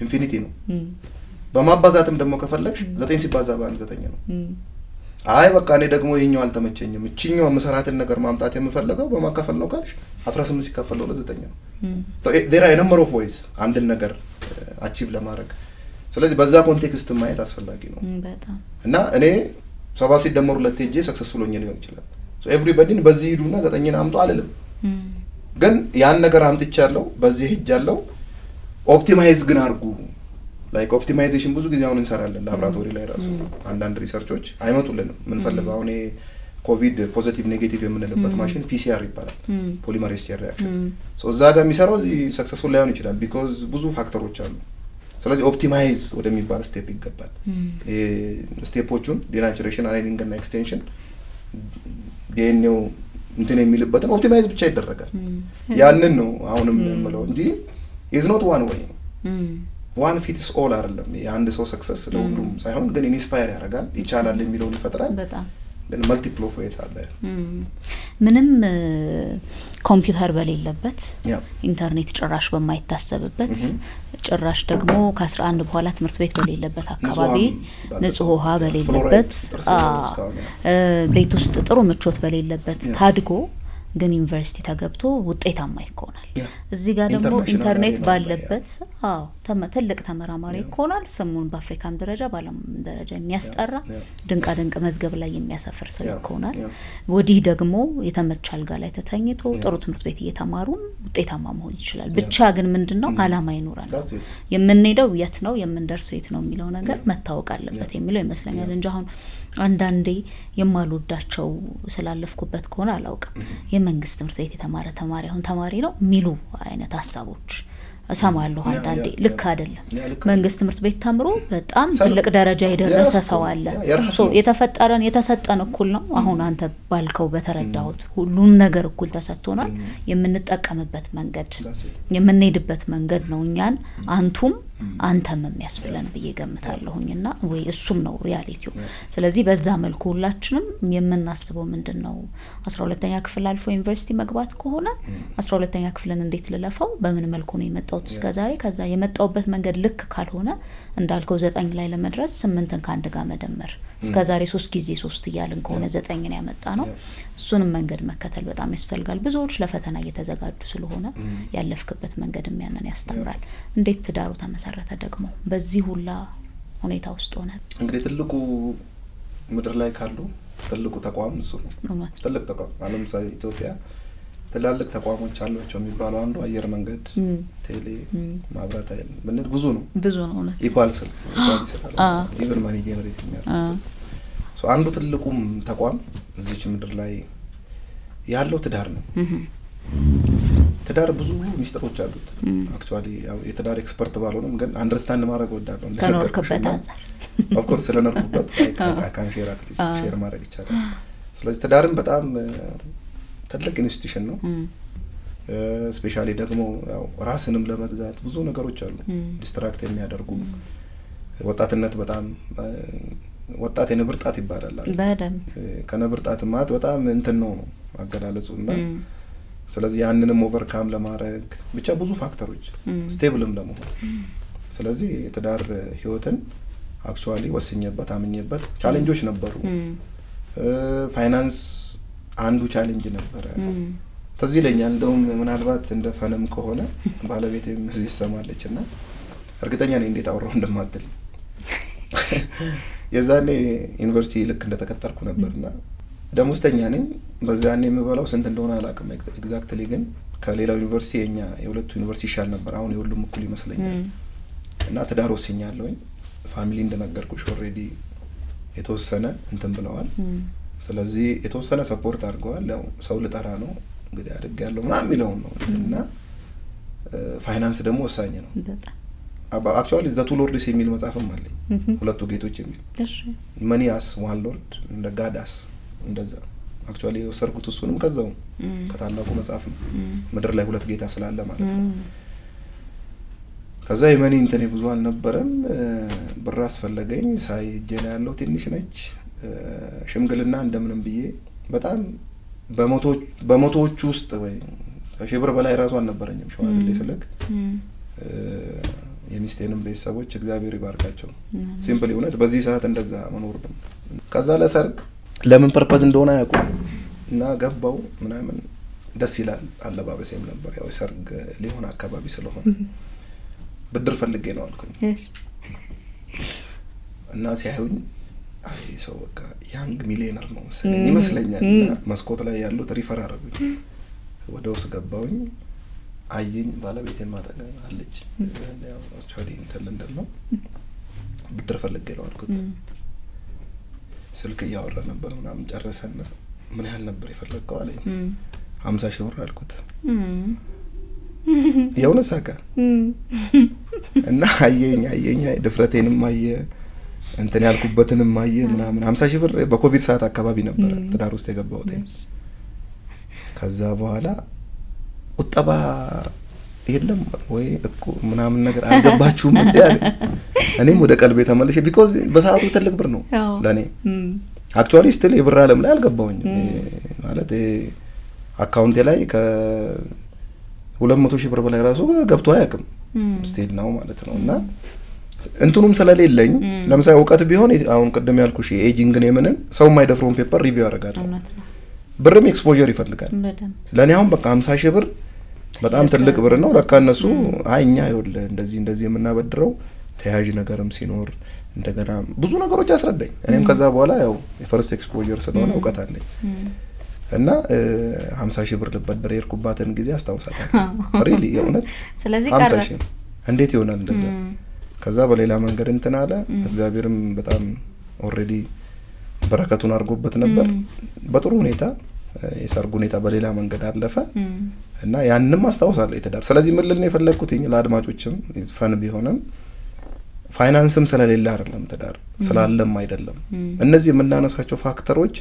B: ኢንፊኒቲ ነው በማባዛትም ደግሞ ከፈለግሽ 9 ሲባዛ በ1 9 ነው አይ በቃ እኔ ደግሞ የኛው አልተመቸኝም እቺኛው መሰራትን ነገር ማምጣት የምፈልገው በማካፈል ነው ካልሽ 18 ሲካፈል ለ9 ነው there are a number of ways አንድ ነገር አቺቭ ለማድረግ ስለዚህ በዛ ኮንቴክስት ማየት አስፈላጊ ነው
A: በጣም
B: እና እኔ 7 ሲደመር 2 ሄጄ ሰክሰስፉል ሆኜ ሊሆን ይችላል so everybody በዚህ ሂዱና 9ን አምጡ አልልም ግን ያን ነገር አምጥቻለሁ በዚህ ሄጃለሁ ኦፕቲማይዝ ግን አርጉ ላይክ ኦፕቲማይዜሽን ብዙ ጊዜ አሁን እንሰራለን ላብራቶሪ ላይ ራሱ አንዳንድ ሪሰርቾች አይመጡልንም ምን ፈልገው አሁን ኮቪድ ፖዚቲቭ ኔጌቲቭ የምንልበት ማሽን ፒሲአር ይባላል ፖሊመሬዝ ቼን ሪአክሽን ሶ እዛ ጋር የሚሰራው ሰክሰስፉል ላይሆን ይችላል ቢኮዝ ብዙ ፋክተሮች አሉ ስለዚህ ኦፕቲማይዝ ወደሚባል ስቴፕ ይገባል ስቴፖቹን ዲናቹሬሽን አላይኒንግ እና ኤክስቴንሽን ዲኤንኤው እንትን የሚልበትን ኦፕቲማይዝ ብቻ ይደረጋል ያንን ነው አሁንም የምለው እንጂ is not one way ዋን ፊትስ ኦል አይደለም። የአንድ ሰው ሰክሰስ ለሁሉም ሳይሆን ግን ኢንስፓየር ያደርጋል፣ ይቻላል የሚለውን ይፈጥራል።
A: በጣም
B: ግን መልቲፕል ኦፍ ዌት አለ።
A: ምንም ኮምፒውተር በሌለበት ኢንተርኔት ጭራሽ በማይታሰብበት ጭራሽ ደግሞ ከ11 በኋላ ትምህርት ቤት በሌለበት አካባቢ ንጹህ ውሃ በሌለበት ቤት ውስጥ ጥሩ ምቾት በሌለበት ታድጎ ግን ዩኒቨርሲቲ ተገብቶ ውጤታማ ይሆናል። እዚህ ጋር ደግሞ ኢንተርኔት ባለበት ትልቅ ተመራማሪ ይሆናል። ስሙን በአፍሪካም ደረጃ በዓለም ደረጃ የሚያስጠራ ድንቃ ድንቅ መዝገብ ላይ የሚያሰፍር ሰው ይሆናል። ወዲህ ደግሞ የተመቸ አልጋ ላይ ተተኝቶ ጥሩ ትምህርት ቤት እየተማሩ ውጤታማ መሆን ይችላል። ብቻ ግን ምንድነው አላማ ይኖራል። የምንሄደው የት ነው የምንደርሰው የት ነው የሚለው ነገር መታወቅ አለበት የሚለው ይመስለኛል እንጂ አሁን አንዳንዴ የማልወዳቸው ስላለፍኩበት ከሆነ አላውቅም የመንግስት ትምህርት ቤት የተማረ ተማሪ አሁን ተማሪ ነው ሚሉ አይነት ሀሳቦች እሰማለሁ። አንዳንዴ ልክ አይደለም። መንግስት ትምህርት ቤት ተምሮ በጣም ትልቅ ደረጃ የደረሰ ሰው አለ። የተፈጠረን የተሰጠን እኩል ነው። አሁን አንተ ባልከው በተረዳሁት ሁሉም ነገር እኩል ተሰጥቶናል። የምንጠቀምበት መንገድ የምንሄድበት መንገድ ነው እኛን አንቱም አንተም የሚያስብለን ብዬ ገምታለሁኝና ወይ እሱም ነው ሪያሊቲው። ስለዚህ በዛ መልኩ ሁላችንም የምናስበው ምንድነው 12ኛ ክፍል አልፎ ዩኒቨርሲቲ መግባት ከሆነ 12ኛ ክፍልን እንዴት ልለፈው በምን መልኩ ነው የመጣሁት እስከዛሬ ከዛ የመጣውበት መንገድ ልክ ካልሆነ እንዳልከው 9 ላይ ለመድረስ 8ን ከአንድ ጋር መደመር እስከዛሬ 3 ጊዜ 3 እያልን ከሆነ 9ን ያመጣ ነው። እሱንም መንገድ መከተል በጣም ያስፈልጋል። ብዙዎች ለፈተና እየተዘጋጁ ስለሆነ ያለፍክበት መንገድ የሚያነን ያስተምራል። እንዴት ትዳሩ ተመሰረተ ደግሞ በዚህ ሁላ ሁኔታ ውስጥ ሆነ?
B: እንግዲህ ትልቁ ምድር ላይ ካሉ ትልቁ ተቋም እሱ ነው። ትልቅ ተቋም ዓለም ሳይ ኢትዮጵያ ትላልቅ ተቋሞች አሏቸው የሚባለው አንዱ አየር መንገድ፣ ቴሌ፣ ማብራት ኃይል ምን ብዙ ነው ነው ኢኳል ይችላል ኢቭን ማኒ ጄነሬት የሚያደርግ ሶ አንዱ ትልቁም ተቋም እዚች ምድር ላይ ያለው ትዳር ነው። ትዳር ብዙ ሚስጥሮች አሉት። አክቹአሊ ያው የትዳር ኤክስፐርት ባልሆንም ግን አንደርስታንድ ማድረግ ወዳለሁ
A: እንደነገርኩበት አንፃር
B: ኦፍ ኮርስ ስለነርኩበት ካን ሼር አት ሊስት ሼር ማድረግ ይቻላል። ስለዚህ ትዳርን በጣም ትልቅ ኢንስቲትዩሽን ነው። ስፔሻሊ ደግሞ ያው ራስንም ለመግዛት ብዙ ነገሮች አሉ ዲስትራክት የሚያደርጉ። ወጣትነት በጣም ወጣት የነብርጣት ይባላል
A: በደም
B: ከነብርጣት ማለት በጣም እንትን ነው አገላለጹና ስለዚህ ያንንም ኦቨርካም ለማድረግ ብቻ ብዙ ፋክተሮች ስቴብልም ለመሆን ስለዚህ ትዳር ህይወትን አክቹአሊ ወስኜበት አምኜበት ቻሌንጆች ነበሩ። ፋይናንስ አንዱ ቻሌንጅ ነበር። ተዚህ ለኛል እንደውም ምናልባት እንደ ፈንም ከሆነ ባለቤቴም እዚህ ይሰማለችና እርግጠኛ ነኝ እንዴት አወራው እንደማትል የዛኔ ዩኒቨርሲቲ ልክ እንደተከተልኩ ነበርና ደሞዝተኛ ነኝ። በዛኔ የምበላው ስንት እንደሆነ አላውቅም ኤግዛክትሊ ግን ከሌላው ዩኒቨርሲቲ የኛ የሁለቱ ዩኒቨርሲቲ ይሻል ነበር። አሁን የሁሉም እኩል ይመስለኛል። እና ትዳር ወስኛለሁኝ። ፋሚሊ እንደነገርኩሽ ኦሬዲ የተወሰነ እንትን ብለዋል። ስለዚህ የተወሰነ ሰፖርት አድርገዋል። ያው ሰው ልጠራ ነው እንግዲህ አድርግ ያለው ምናምን የሚለው ነው እና ፋይናንስ ደግሞ ወሳኝ ነው በጣም አክቹአሊ ዘ ቱ ሎርድስ የሚል መጽሐፍም አለኝ ሁለቱ ጌቶች የሚል ማኒያስ ዋን ሎርድ እንደ ጋዳስ እንደዛ አክቹአሊ የወሰድኩት እሱንም ከዛው ከታላቁ መጽሐፍ ነው። ምድር ላይ ሁለት ጌታ ስላለ ማለት ነው። ከዛ የመኒ እንትን ብዙ አልነበረም። ብር አስፈለገኝ ሳይ ጀላ ያለው ትንሽ ነች። ሽምግልና እንደምንም ብዬ በጣም በሞቶዎች ውስጥ ወይ ከሽብር በላይ ራሱ አልነበረኝም ሽማግሌ ስለክ የሚስቴንም ቤተሰቦች እግዚአብሔር ይባርካቸው። ሲምፕሊ እውነት በዚህ ሰዓት እንደዛ መኖር ነው። ከዛ ለሰርግ ለምን ፐርፐዝ እንደሆነ ያውቁ እና ገባው ምናምን ደስ ይላል። አለባበሴም ነበር ያው ሰርግ ሊሆን አካባቢ ስለሆነ ብድር ፈልጌ ነው አልኩኝ እና ሲያዩኝ አይ ሰው በቃ ያንግ ሚሊዮነር ነው ይመስለኛል እና መስኮት ላይ ያሉት ሪፈር አደረጉኝ። ወደ ውስጥ ገባውኝ አየኝ ባለቤቴን ማጠገብ አለች። ያው አክቹአሊ እንትን ለንደን ነው ብድር ፈልጌ ነው አልኩት። ስልክ እያወራ ነበር ምናምን ጨረሰና ምን ያህል ነበር የፈለከው አለኝ። 50 ሺህ ብር አልኩት። የሆነ ሳካ እና አየኝ ድፍረቴንም አየ እንትን ያልኩበትንም አየ ምናምን 50 ሺህ ብር በኮቪድ ሰዓት አካባቢ ነበር ትዳር ውስጥ የገባሁት። ከዛ በኋላ ቁጠባ የለም ወይ እኮ ምናምን ነገር አልገባችሁም እንዴ አለ። እኔም ወደ ቀልቤ ተመልሼ ቢኮዝ በሰዓቱ ትልቅ ብር ነው ለኔ አክቹአሊ ስቲል የብር ዓለም ላይ አልገባሁኝም ማለት አካውንቴ ላይ ከ200,000 ብር በላይ ራሱ ገብቶ አያውቅም ስቲል ነው ማለት ነው። እና እንትኑም ስለሌለኝ ለምሳሌ እውቀት ቢሆን አሁን ቀደም ያልኩሽ ኤጂንግ ነው የምንን ሰው የማይደፍረውን ፔፐር ሪቪው ያደርጋል። ብርም ኤክስፖዠር ይፈልጋል። ለኔ አሁን በቃ 50,000 ብር በጣም ትልቅ ብር ነው። ለካ እነሱ አይኛ ይወል እንደዚህ የምናበድረው ተያዥ ነገርም ሲኖር እንደገና ብዙ ነገሮች ያስረዳኝ። እኔም ከዛ በኋላ ያው የፈርስት ኤክስፖዠር ስለሆነ እውቀት አለኝ እና 50,000 ብር ልበደር የርኩባትን ጊዜ አስታውሳታለሁ ሪሊ የእውነት።
A: ስለዚህ
B: 50,000 እንዴት ይሆናል እንደዛ? ከዛ በሌላ መንገድ እንትን አለ። እግዚአብሔርም በጣም ኦሬዲ በረከቱን አድርጎበት ነበር በጥሩ ሁኔታ የሰርጉ ሁኔታ በሌላ መንገድ አለፈ እና ያንንም አስታውሳለሁ የተዳር። ስለዚህ ምን ልል ነው የፈለኩትኝ ለአድማጮችም ፈን ቢሆንም ፋይናንስም ስለሌለ አይደለም ተዳር ስላለም አይደለም። እነዚህ የምናነሳቸው ፋክተሮች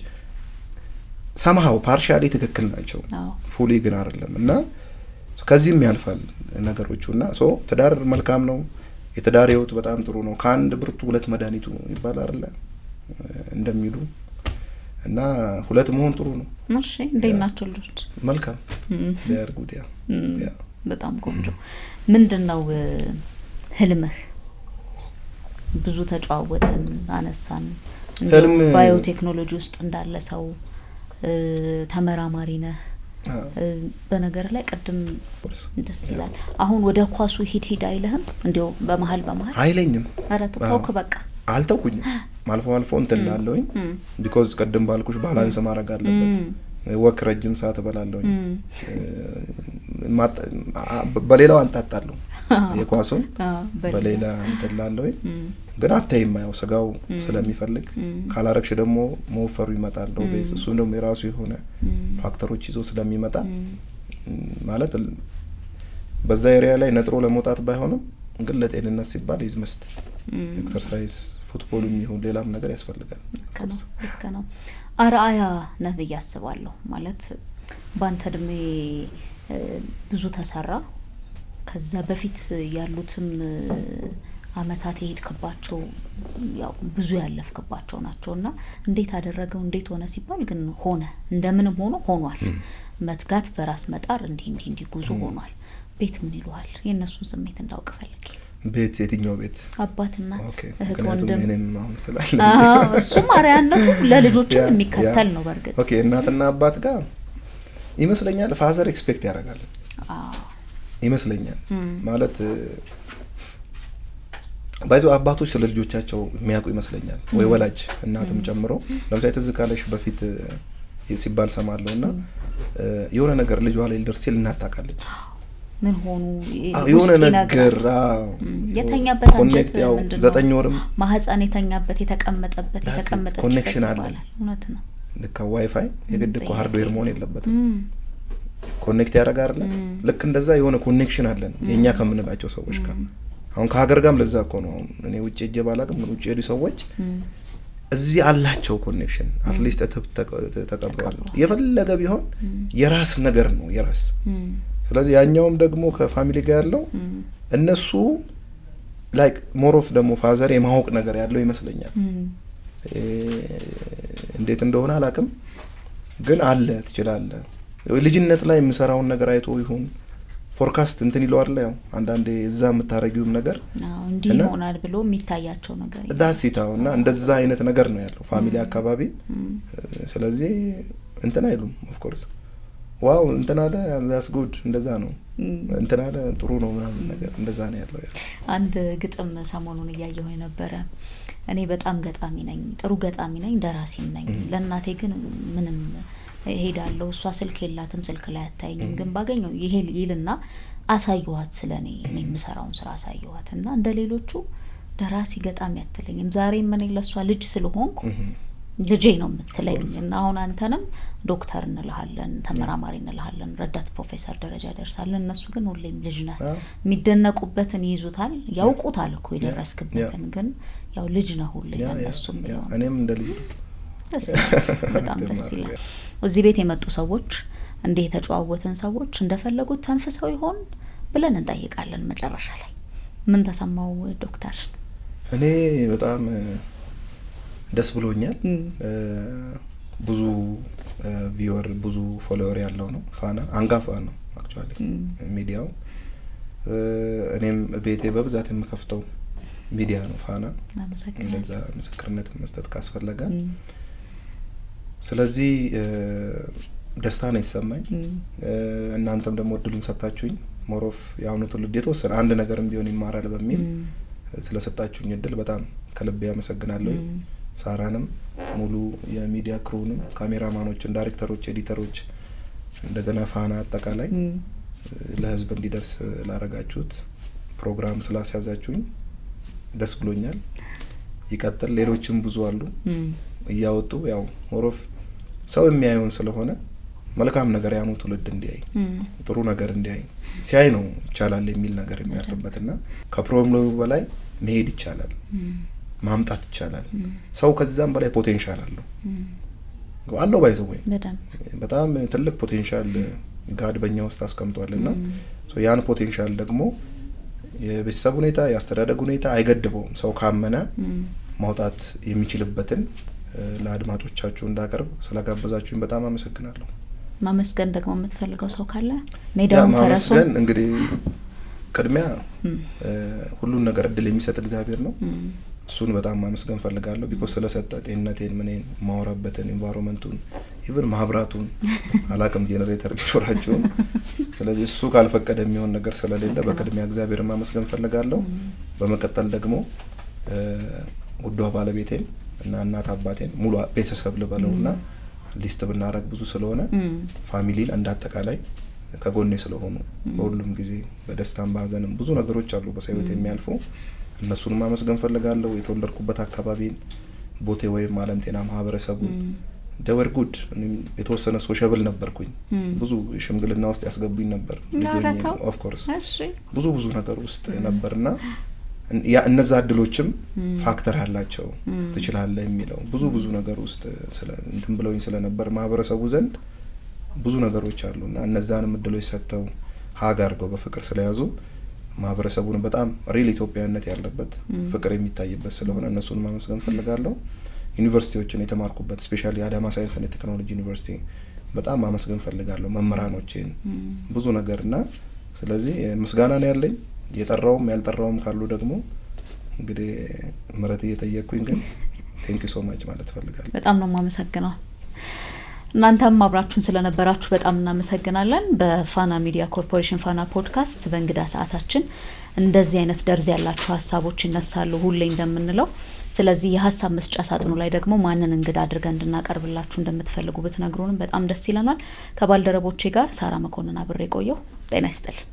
B: somehow partially ትክክል ናቸው ፉሊ ግን አይደለም እና ከዚህም ያልፋል ነገሮቹና ሶ ተዳር መልካም ነው። የተዳር ህይወት በጣም ጥሩ ነው። ከአንድ ብርቱ ሁለት መድኃኒቱ ይባላል አይደል እንደሚሉ እና ሁለት መሆን ጥሩ ነው።
A: እሺ እንደናቸው ልጅ
B: መልካም ዳር ጉዲያ ያ
A: በጣም ቆንጆ። ምንድነው ህልምህ? ብዙ ተጫዋወትን አነሳን። ህልም ባዮቴክኖሎጂ ውስጥ እንዳለ ሰው ተመራማሪ ነህ። በነገር ላይ ቀድም ደስ ይላል። አሁን ወደ ኳሱ ሂድ አይልህም? እንዴው በመሃል
B: አይለኝም።
A: አራት ተውክ በቃ
B: አልተውኩኝም። ማልፎ እንትን ላለውኝ ቢኮዝ ቀደም ባልኩሽ ባላንስ ማድረግ አለበት። ወክ ረጅም ሰዓት በላለውኝ በሌላው አንጣጣለሁ የኳሱን በሌላ እንትን ላለውኝ ግን አታይም ያው ስጋው ስለሚፈልግ ካላረክሽ ደግሞ መወፈሩ ይመጣል ነው ቤስ እሱ ደግሞ የራሱ የሆነ ፋክተሮች ይዞ ስለሚመጣ ማለት በዛ ኤሪያ ላይ ነጥሮ ለመውጣት ባይሆንም ግን ለጤንነት ሲባል ይዝመስት ኤክሰርሳይዝ ፉትቦልም ይሁን ሌላም ነገር ያስፈልጋል።
A: ከነው አራያ ነብይ ያስባለሁ ማለት ባንተ እድሜ ብዙ ተሰራ። ከዛ በፊት ያሉትም አመታት ይሄድከባቸው ያው ብዙ ያለፍከባቸው ናቸውና እንዴት አደረገው እንዴት ሆነ ሲባል ግን ሆነ እንደምንም ሆኗል። መትጋት በራስ መጣር እንዲህ ጉዞ ሆኗል። ቤት ምን ይሏል? የነሱን ስሜት እንዳውቅ ፈልጌ።
B: ቤት የትኛው ቤት?
A: አባት እናት እህት
B: ወንድም እኔም አሁን ስላለ
A: እሱ ማሪያነቱ ለልጆቹ የሚከተል ነው በርግጥ።
B: ኦኬ እናትና አባት ጋር ይመስለኛል ፋዘር ኤክስፔክት ያደርጋል ይመስለኛል ማለት ባይዞ አባቶች ስለ ልጆቻቸው የሚያውቁ ይመስለኛል ወይ ወላጅ እናትም ጨምሮ። ለምሳሌ ተዝካለሽ በፊት ሲባል ሰማለውና የሆነ ነገር ልጇ ላይ ሊደርስ ሲል እናታቃለች
A: ምን ሆኑ
B: የሆነ ነገር
A: የተኛበት አንጀት ምንድነው
B: 9 ወርም
A: ማህፀን የተቀመጠበት
B: ኮኔክሽን አለ።
A: እውነት ነው።
B: ልክ ዋይፋይ የግድ እኮ ሃርድዌር መሆን የለበትም ኮኔክት ያደርጋል። ልክ እንደዛ የሆነ ኮኔክሽን አለን የኛ ከምንላቸው ሰዎች ጋር። አሁን ከሀገር ጋርም ለዛ እኮ ነው እኔ ውጪ እጀባላቅም ምን ውጪ ያሉ ሰዎች እዚህ አላቸው ኮኔክሽን አትሊስት ተቀብሏል። የፈለገ ቢሆን የራስ ነገር ነው የራስ። ስለዚህ ያኛውም ደግሞ ከፋሚሊ ጋር ያለው እነሱ ላይክ ሞር ኦፍ ደግሞ ፋዘር የማወቅ ነገር ያለው ይመስለኛል። እንዴት እንደሆነ አላውቅም ግን አለ ትችላለህ ልጅነት ላይ የምሰራውን ነገር አይቶ ይሁን ፎርካስት እንትን ይሏል ያው አንዳንዴ እዛ የምታረጊውም ነገር
A: እንዲህ ይሆናል ብሎ የሚታያቸው ነገር
B: ዳሲታውና እንደዛ አይነት ነገር ነው ያለው ፋሚሊ አካባቢ። ስለዚህ እንትን አይሉም ኦፍ ኮርስ ዋው እንትን አለ that's good እንደዛ ነው እንትን አለ ጥሩ ነው ምናምን ነገር እንደዛ ነው ያለው።
A: አንድ ግጥም ሰሞኑን ያያየው ነበር። እኔ በጣም ገጣሚ ነኝ ጥሩ ገጣሚ ነኝ ደራሲም ነኝ። ለእናቴ ግን ምንም ሄዳለሁ እሷ ስልክ የላትም ስልክ ላይ አታየኝም ግን ባገኘው ይሄ ይልና አሳየዋት ስለኔ እኔ የምሰራውን ስራ አሳየዋትና እንደሌሎቹ ደራሲ ገጣሚ አትለኝም። ዛሬ ምን ለሷ ልጅ ስለሆንኩ ልጄ ነው የምትለኝና አሁን አንተንም ዶክተር እንልሃለን ተመራማሪ እንልሃለን ረዳት ፕሮፌሰር ደረጃ ደርሳለን። እነሱ ግን ሁሌም ልጅ ነህ የሚደነቁበትን ይዙታል ያውቁታል እኮ የደረስክበትን ግን ያው ልጅ ነው ሁሌ እነሱም
B: እኔም እንደ ልጅ
A: በጣም ደስ ይላል። እዚህ ቤት የመጡ ሰዎች እንደ ተጫዋወተን ሰዎች እንደፈለጉት ተንፍሰው ይሆን ብለን እንጠይቃለን። መጨረሻ ላይ ምን ተሰማው ዶክተር?
B: እኔ በጣም ደስ ብሎኛል። ብዙ ቪወር ብዙ ፎሎወር ያለው ነው ፋና አንጋፋ ነው አክቹአሊ ሚዲያው። እኔም ቤቴ በብዛት የምከፍተው ሚዲያ ነው ፋና። እንደዛ ምስክርነት መስጠት ካስፈለገ ስለዚህ ደስታ ነው ይሰማኝ። እናንተም ደግሞ እድሉን ሰጣችሁኝ ሞሮፍ ያውኑ ትውልድ የተወሰነ አንድ ነገርም ቢሆን ይማራል በሚል ስለሰጣችሁኝ እድል በጣም ከልቤ አመሰግናለሁ። ሳራንም ሙሉ የሚዲያ ክሩንም ካሜራማኖችን፣ ዳይሬክተሮች፣ ኤዲተሮች እንደገና ፋና አጠቃላይ ለህዝብ እንዲደርስ ላረጋችሁት ፕሮግራም ስላስያዛችሁኝ ደስ ብሎኛል። ይቀጥል። ሌሎችም ብዙ አሉ እያወጡ ያው ሞሮፍ ሰው የሚያየውን ስለሆነ መልካም ነገር ያኑ ትውልድ እንዲያይ ጥሩ ነገር እንዲያይ ሲያይ ነው ይቻላል የሚል ነገር የሚያርበትና ከፕሮብሌሙ በላይ መሄድ ይቻላል፣ ማምጣት ይቻላል። ሰው ከዛም በላይ ፖቴንሻል አለው ባይዘው በጣም ትልቅ ፖቴንሻል ጋድ በእኛ ውስጥ አስቀምጧልና ያን ፖቴንሻል ደግሞ የቤተሰብ ሁኔታ የአስተዳደግ ሁኔታ አይገድበውም። ሰው ካመነ ማውጣት የሚችልበትን ለአድማጮቻችሁ እንዳቀርብ ስለጋበዛችሁኝ በጣም አመሰግናለሁ።
A: ማመስገን ደግሞ የምትፈልገው ሰው ካለ ሜዳውን ፈረሱ።
B: ማመስገን እንግዲህ ቅድሚያ ሁሉን ነገር እድል የሚሰጥ እግዚአብሔር ነው። እሱን በጣም ማመስገን ፈልጋለሁ። ቢኮዝ ስለሰጠ ጤንነቴን ምኔን ማወራበትን ኢንቫይሮንመንቱን ኢቭን ማብራቱን አላቅም ጄነሬተር ቢኖራቸው ስለዚህ እሱ ካልፈቀደ የሚሆን ነገር ስለሌለ በቅድሚያ እግዚአብሔርን ማመስገን ፈልጋለሁ። በመቀጠል ደግሞ ውዷ ባለቤቴን እና እናት አባቴን ሙሉ ቤተሰብ ልበለውና ሊስት ብናረግ ብዙ ስለሆነ ፋሚሊን እንዳጠቃላይ ከጎኔ ስለሆኑ በሁሉም ጊዜ በደስታም በሀዘንም ብዙ ነገሮች አሉ በሰውት የሚያልፉ እነሱን ማመስገን ፈልጋለሁ። የተወለድኩበት አካባቢን ቦቴ ወይም ዓለም ጤና ማህበረሰቡን ደወር ጉድ የተወሰነ ሶሻብል ነበርኩኝ። ብዙ ሽምግልና ውስጥ ያስገቡኝ ነበር ልጆኝ ኦፍ ኮርስ ብዙ ነገር ውስጥ ነበርና ያ እነዛ እድሎችም ፋክተር አላቸው ትችላለህ የሚለው ብዙ ነገር ውስጥ ስለ እንትን ብለውኝ ስለነበር ማህበረሰቡ ዘንድ ብዙ ነገሮች አሉና እነዛንም እድሎች ሰጥተው ሀግ አድርገው በፍቅር ስለያዙ ማህበረሰቡን በጣም ሪል ኢትዮጵያዊነት ያለበት ፍቅር የሚታይበት ስለሆነ እነሱን ማመስገን ፈልጋለሁ። ዩኒቨርሲቲዎችን የተማርኩበት ስፔሻሊ አዳማ ሳይንስ እና ቴክኖሎጂ ዩኒቨርሲቲ በጣም ማመስገን ፈልጋለሁ መምህራኖቼን ብዙ ነገርና ስለዚህ ምስጋና ነው ያለኝ። የጠራውም ያልጠራውም ካሉ ደግሞ እንግዲህ ምረት እየጠየቅኩኝ ግን ቴንክ ዩ ሶ ማች ማለት ፈልጋለሁ።
A: በጣም ነው ማመሰግነው። እናንተም አብራችሁን ስለነበራችሁ በጣም እናመሰግናለን። በፋና ሚዲያ ኮርፖሬሽን ፋና ፖድካስት በእንግዳ ሰዓታችን እንደዚህ አይነት ደርዝ ያላችሁ ሀሳቦች ይነሳሉ ሁሌ እንደምንለው። ስለዚህ የሀሳብ መስጫ ሳጥኑ ላይ ደግሞ ማንን እንግዳ አድርገን እንድናቀርብላችሁ እንደምትፈልጉ ብትነግሩንም በጣም ደስ ይለናል። ከባልደረቦቼ ጋር ሳራ መኮንን አብሬ ቆየው። ጤና ይስጥልን።